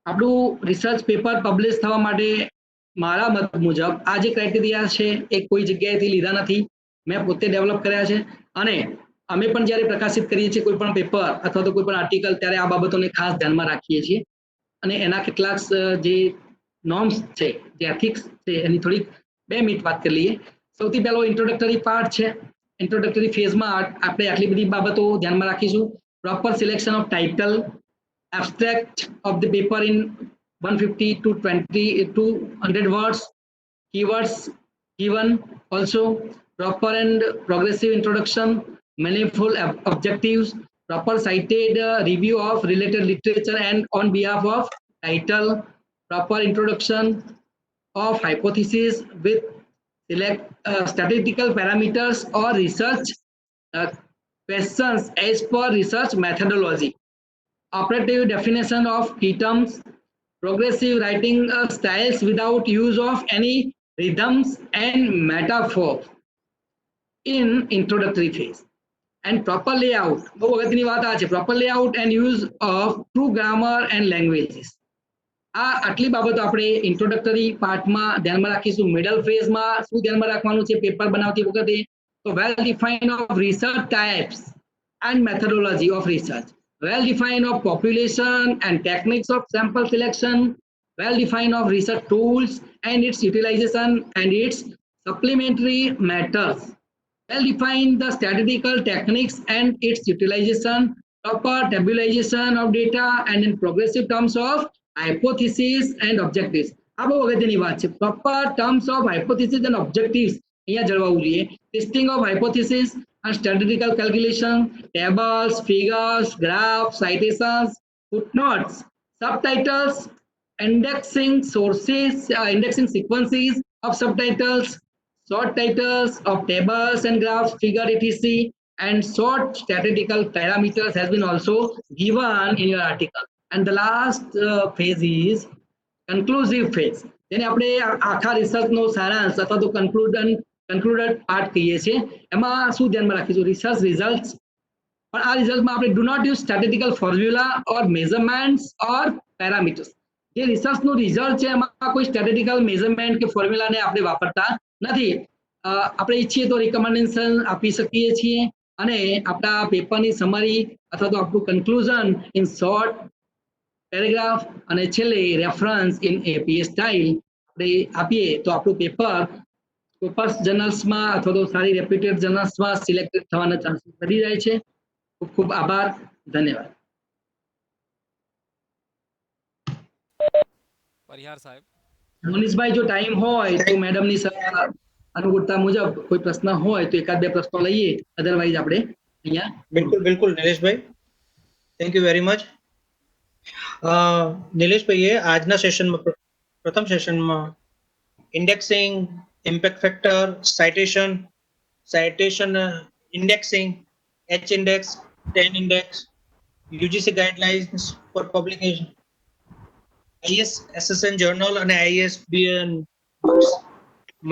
આપણું રિસર્ચ પેપર પબ્લિશ થવા માટે મારા મત મુજબ આ જે ક્રાઇટેરિયા છે એ કોઈ જગ્યાએથી લીધા નથી, મેં પોતે ડેવલપ કર્યા છે. અને અમે પણ જ્યારે પ્રકાશિત કરીએ છીએ કોઈ પણ પેપર અથવા તો કોઈ પણ આર્ટિકલ, ત્યારે આ બાબતોને ખાસ ધ્યાનમાં રાખીએ છીએ. અને એના કેટલાક જે નોર્મ્સ છે, જે એથિક્સ છે, એની થોડીક 2 મિનિટ વાત કરી લઈએ. સૌથી પહેલો ઇન્ટ્રોડક્ટરી પાર્ટ છે. ઇન્ટ્રોડક્ટરી ફેઝમાં આપણે આટલી બધી બાબતો ધ્યાનમાં રાખીશું. Proper selection of title, abstract of the paper in 150 to 200 words, keywords given, also proper and progressive introduction, meaningful objectives, proper cited review of related literature and on behalf of title, proper introduction of hypothesis with select statistical parameters or research questions as per research methodology, operative definition of key terms, progressive writing styles without use of any rhythms and metaphors in introductory phase, and proper layout. બહુ અગત્યની વાત આ છે, proper layout and use of true grammar and languages. આ આટલી બાબતો આપણે introductory પાર્ટમાં ધ્યાનમાં રાખીશું. મિડલ ફેઝમાં શું ધ્યાનમાં રાખવાનું છે પેપર બનાવતી વખતે? તો well define of research types and methodology of research, well defined of population and techniques of sample selection, well defined of research tools and its utilization and its supplementary matters, well defined the statistical techniques and its utilization, proper tabulation of data and in progressive terms of hypothesis and objectives. આ બહુ અગત્યની વાત છે. proper terms of hypothesis and objectives અહીંયા જળવાવું જોઈએ. testing of hypothesis and statistical calculation, tables, figures, graphs, citations, footnotes, subtitles, indexing sources, indexing sequences of subtitles, short titles of tables and graphs, figure etc. and short statistical parameters has been also given in your article. And the last phase is conclusive phase. જેને આપણે આખા રિસર્ચનો સારાંશ અથવા તો conclusion કન્ક્લુડેડ part કહીએ છીએ. એમાં શું ધ્યાનમાં રાખીશું? Research result. પણ આ રિઝલ્ટમાં આપણે do not use statistical formula or measurements or parameters. જે રિસર્ચનું રિઝલ્ટ છે એમાં કોઈ સ્ટેટિસ્ટિકલ મેઝરમેન્ટ કે ફોર્મ્યુલાને આપણે વાપરતા નથી. આપણે ઈચ્છીએ તો રિકમેન્ડેશન આપી શકીએ છીએ અને આપણા પેપરની સમરી અથવા તો આપણું કન્ક્લુઝન ઇન શોર્ટ પેરેગ્રાફ અને છેલ્લે રેફરન્સ ઇન એપીએ સ્ટાઇલ આપણે આપીએ તો આપણું પેપર સ્કોપસ જર્નલ્સમાં અથવા તો સારી રેપ્યુટેડ જર્નલ્સમાં સિલેક્ટેડ થવાના ચાન્સીસ વધી જાય છે. ખૂબ ખૂબ આભાર. ધન્યવાદ. પરિહાર સાહેબ. મનીષભાઈ, જો ટાઈમ હોય તો મેડમની અનુકૂળતા મુજબ કોઈ પ્રશ્ન હોય તો એકાદ બે પ્રશ્નો લઈએ, અધરવાઇઝ આપણે અહીંયા બિલકુલ બિલકુલ નિલેશભાઈ, થેન્ક યુ વેરી મચ. નિલેશભાઈએ આજના સેશનમાં પ્રથમ સેશનમાં indexing, impact factor, citation indexing, H index, 10 index, UGC guidelines for publication, IS SSN journal અને ISBN books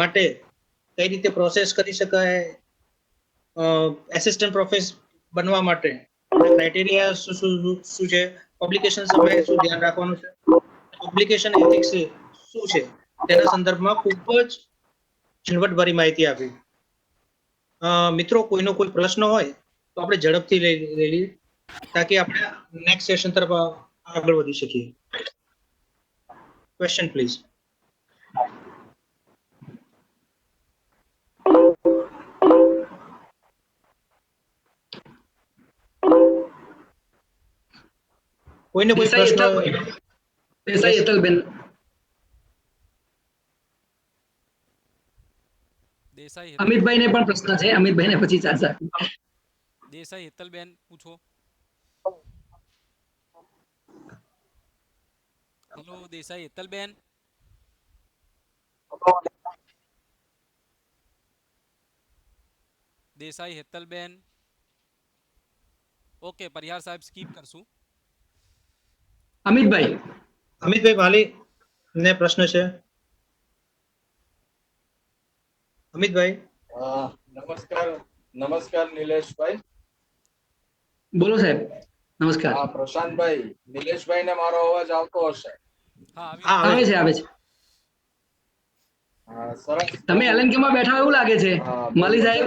માટે કઈ રીતે પ્રોસેસ કરી શકાય, એસિસ્ટન્ટ પ્રોફેસર બનવા માટે ક્રાઇટેરિયા શું છે, પબ્લિકેશન સમયે શું ધ્યાન રાખવાનું છે, પબ્લિકેશન એથિક્સ શું છે, તેના સંદર્ભમાં ખૂબ જ ઝીણવટભરી માહિતી આપી. મિત્રો, કોઈનો કોઈ પ્રશ્ન હોય તો આપણે ઝડપથી લઈ લઈએ તાકી આપણે નેક્સ્ટ સેશન તરફ આગળ વધી શકીએ. Question please. કોઈને કોઈ પ્રશ્ન? દેસાઈ હેતલબેન. દેસાઈ અમિતભાઈને પણ પ્રશ્ન છે. અમિતભાઈને પછી ચાલશે. દેસાઈ હેતલબેન પૂછો. હેલો દેસાઈ હેતલબેન. દેસાઈ હેતલબેન. ઓકે, પરિહાર સાહેબ સ્કીપ કરશું. અમિતભાઈ માલી ને પ્રશ્ન છે. અમિતભાઈ. નમસ્કાર નિલેશભાઈ. બોલો સાહેબ. નમસ્કાર. હા પ્રશાંતભાઈ, નિલેશભાઈ ને મારો અવાજ આવતો હશે? હા આવે છે. હા સરસ. તમે LNK માં બેઠા એવું લાગે છે મલી સાહેબ.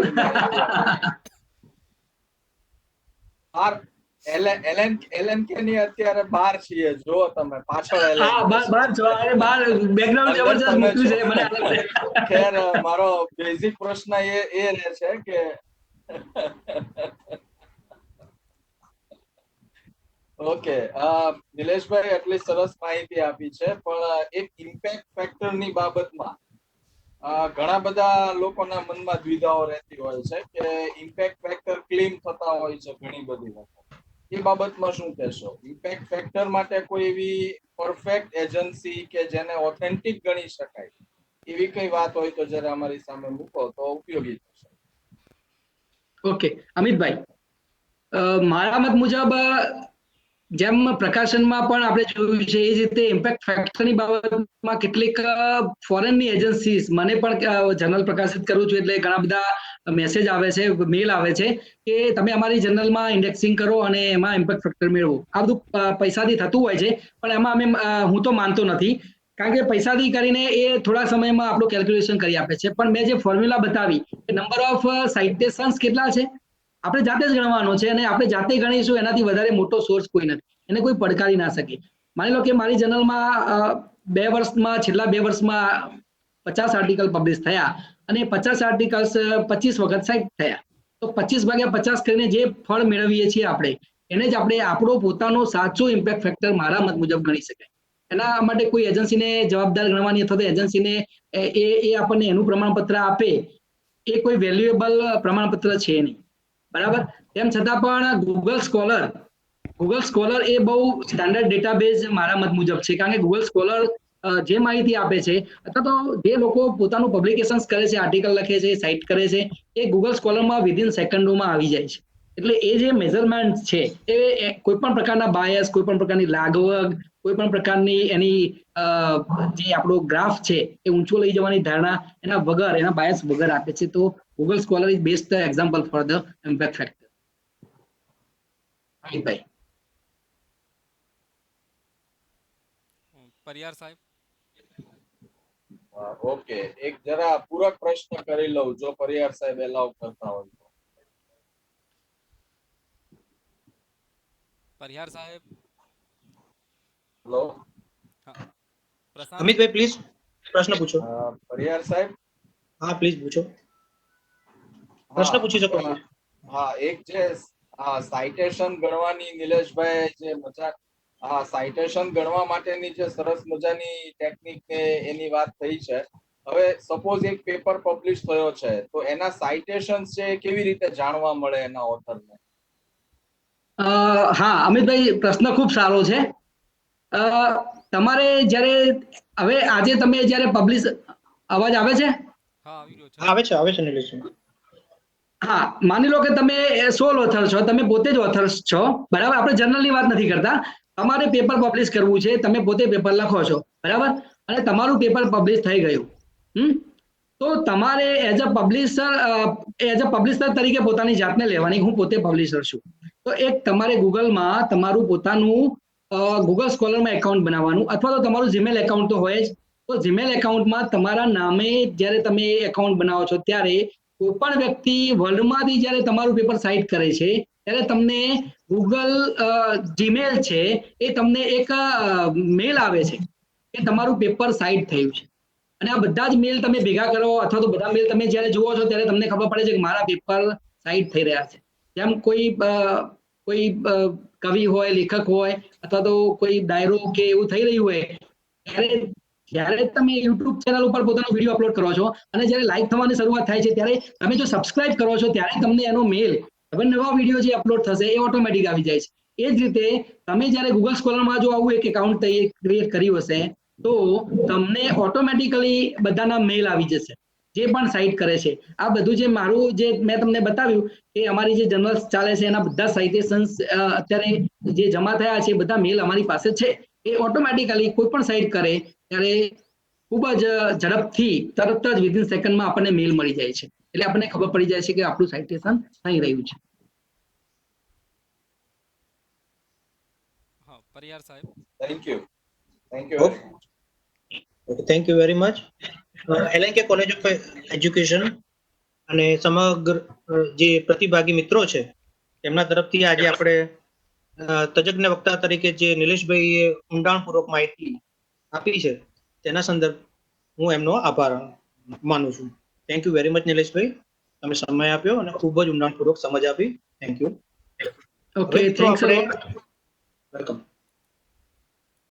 LNK ની અત્યારે બહાર છીએ, જો તમે પાછળ બહાર બેકગ્રાઉન્ડ જબરજસ્ત મૂક્યું છે મને. ખેર, મારો બેઝિક પ્રશ્ન એ રહે છે કે ઓકે, નિલેશભાઈ એટલી સરસ માહિતી આપી છે, પણ એક ઇમ્પેક્ટ ફેક્ટર ની બાબતમાં ઘણા બધા લોકોના મનમાં દ્વિધાઓ રહેતી હોય છે કે ઇમ્પેક્ટ ફેક્ટર ક્લેમ થતા હોય છે ઘણી બધી વખત. એ બાબતમાં શું કહેશો? ઇમ્પેક્ટ ફેક્ટર માટે કોઈ એવી પરફેક્ટ એજન્સી કે જેને ઓથેન્ટિક ગણી શકાય એવી કઈ વાત હોય તો જરા અમારી સામે મૂકો તો ઉપયોગી થશે. ઓકે અમિતભાઈ, મારા મત મુજબ જેમ પ્રકાશનમાં પણ આપણે જોયું છે એ જ રીતે ઇમ્પેક્ટ ફેક્ટરની બાબતમાં કેટલીક ફોરેનની એજન્સીસ, મને પણ જર્નલ પ્રકાશિત કરું છું એટલે ઘણા બધા મેસેજ આવે છે, મેલ આવે છે કે તમે અમારી જર્નલમાં ઇન્ડેક્સિંગ કરો અને એમાં ઇમ્પેક્ટ ફેક્ટર મેળવો. આ બધું પૈસાથી થતું હોય છે, પણ એમાં હું તો માનતો નથી, કારણ કે પૈસાથી કરીને એ થોડા સમયમાં આપણું કેલ્ક્યુલેશન કરી આપે છે. પણ મેં જે ફોર્મ્યુલા બતાવી કે નંબર ઓફ સાઇટેશન્સ કેટલા છે આપણે જાતે જ ગણવાનો છે, અને આપણે જાતે ગણીશું એનાથી વધારે મોટો સોર્સ કોઈ નથી, એને કોઈ પડકારી ના શકે. માની લો કે મારી જર્નલમાં છેલ્લા 2 વર્ષમાં 50 આર્ટિકલ પબ્લિશ થયા અને 50 આર્ટિકલ્સ 25 વખત સાઇટ થયા, તો 25/50 કરીને જે ફળ મેળવીએ છીએ આપણે એને જ આપણે આપણો પોતાનો સાચો ઇમ્પેક્ટ ફેક્ટર મારા મત મુજબ ગણી શકાય. એના માટે કોઈ એજન્સીને જવાબદાર ગણવાની અથવા તો એજન્સીને એ આપણને એનું પ્રમાણપત્ર આપે એ કોઈ વેલ્યુએબલ પ્રમાણપત્ર છે નહીં, બરાબર. તેમ છતાં પણ ગૂગલ સ્કોલર એ બહુ સ્ટાન્ડર્ડ ડેટાબેઝ મારા મત મુજબ છે, કારણ કે ગૂગલ સ્કોલર જે માહિતી આપે છે અથવા તો જે લોકો પોતાનું પબ્લિકેશન્સ કરે છે, આર્ટિકલ લખે છે, સાઇટ કરે છે, એ ગૂગલ સ્કોલરમાં વિધિન સેકન્ડોમાં આવી જાય છે. એટલે એ જે મેઝરમેન્ટ છે એ કોઈ પણ પ્રકારના બાયસ, કોઈ પણ પ્રકારની લાગવગ કોઈ પણ પ્રકારની એની જે આપણો ગ્રાફ છે એ ઊંચો લઈ જવાની ધારણા એના વગર, એના બાયસ વગર આપે છે. તો Google scholar is best example for the impact factor. ભાઈ પરિહાર સાહેબ. ઓકે, એક જરા પૂરક પ્રશ્ન કરી લઉં જો પરિહાર સાહેબ એલાવ કરતા હોય તો. પરિહાર સાહેબ. Hello, Prashant. અમિતભાઈ પ્લીઝ પ્રશ્ન પૂછો. પરિહાર સાહેબ. હા પ્લીઝ પૂછો, પ્રશ્ન પૂછી શકો. હા, એક જે સાઇટેશન ગણવાની નિલેશભાઈ જે મજાક, સાઇટેશન ગણવા માટેની જે સરસ મજાની ટેકનિક ને એની વાત થઈ છે. હવે સપોઝ એક પેપર પબ્લિશ થયો છે તો એના સાઇટેશન છે કેવી રીતે જાણવા મળે એના ઓથરને? હા અમિતભાઈ, પ્રશ્ન ખૂબ સારો છે. તમારે જ્યારે હવે આજે તમે જ્યારે પબ્લિશ, અવાજ આવે છે? હા, આવી રહ્યો છે. આવે છે નિલેશભાઈ. હા, માની લો કે તમે સોલ ઓથર છો, તમે પોતે જ ઓથર્સ છો, બરાબર? આપણે જર્નલની વાત નથી કરતા. તમારે પેપર પબ્લિશ કરવું છે, તમે પોતે પેપર લખો છો, બરાબર? અને તમારું પેપર પબ્લિશ થઈ ગયું. તો તમારે એઝ અ પબ્લિશર તરીકે પોતાની જાતને લેવાની, હું પોતે પબ્લિશર છું. તો એક તમારે ગૂગલમાં તમારું પોતાનું ગૂગલ સ્કોલરમાં એકાઉન્ટ બનાવવાનું, અથવા તો તમારું જીમેલ એકાઉન્ટ તો હોય જ. તો જીમેલ એકાઉન્ટમાં તમારા નામે જ્યારે તમે એકાઉન્ટ બનાવો છો ત્યારે કોઈ પણ વ્યક્તિ વર્લ્ડમાંથી જ્યારે તમારું પેપર સાઇટ કરે છે ત્યારે તમને ગૂગલ જીમેલ છે એ તમને એક મેલ આવે છે કે તમારું પેપર સાઇટ થયું છે. અને આ બધા જ મેલ તમે ભેગા કરો અથવા તો બધા મેલ તમે જ્યારે જુઓ છો ત્યારે તમને ખબર પડે છે કે મારા પેપર સાઇટ થઈ રહ્યા છે. જેમ કોઈ કવિ હોય, લેખક હોય, અથવા તો કોઈ ડાયરો કે એવું થઈ રહ્યું હોય, જ્યારે તમે યુટ્યુબ ચેનલ ઉપર પોતાનો વિડીયો અપલોડ કરો છો અને જ્યારે લાઈક થવાની શરૂઆત થાય છે ત્યારે તમે જો સબસ્ક્રાઇબ કરો છો ત્યારે તમને એનો મેલ, હવે નવા વિડીયો જે અપલોડ થશે એ ઓટોમેટિક આવી જાય છે. એ જ રીતે તમે જ્યારે ગૂગલ સ્કોલરમાં જો આવું એક એકાઉન્ટ ક્રિએટ કર્યું હશે તો તમને ઓટોમેટિકલી બધાના મેલ આવી જશે જે પણ સાઇટ કરે છે. આ બધું જે મારું જે મેં તમને બતાવ્યું કે અમારી જે જર્નલ્સ ચાલે છે એના બધા સાઇટેશન્સ અત્યારે જે જમા થયા છે બધા મેલ અમારી પાસે છે. એ ઓટોમેટિકલી કોઈ પણ સાઇટ કરે ત્યારે ખૂબ જ ઝડપથી તરત જ વિધિન સેકન્ડમાં આપણને મેલ મળી જાય છે. એટલે આપણને ખબર પડી જાય છે કે આપણું સાઇટેશન થઈ રહ્યું છે. હા, પરિહાર સાહેબ. Thank you very much. Thank you very much. LNK college of education અને સમગ્ર જે પ્રતિભાગી મિત્રો છે એમના તરફથી આજે આપણે તજજ્ઞ વક્તા તરીકે જે નિલેશભાઈએ ઊંડાણપૂર્વક માહિતી આપી છે તેના સંદર્ભ હું એમનો આભાર માનું છું. થેન્ક યુ વેરી મચ નિલેશભાઈ, તમે સમય આપ્યો અને ખૂબ જ ઊંડાણપૂર્વક સમજ આપી. Thank you. Okay, thanks a lot. Welcome.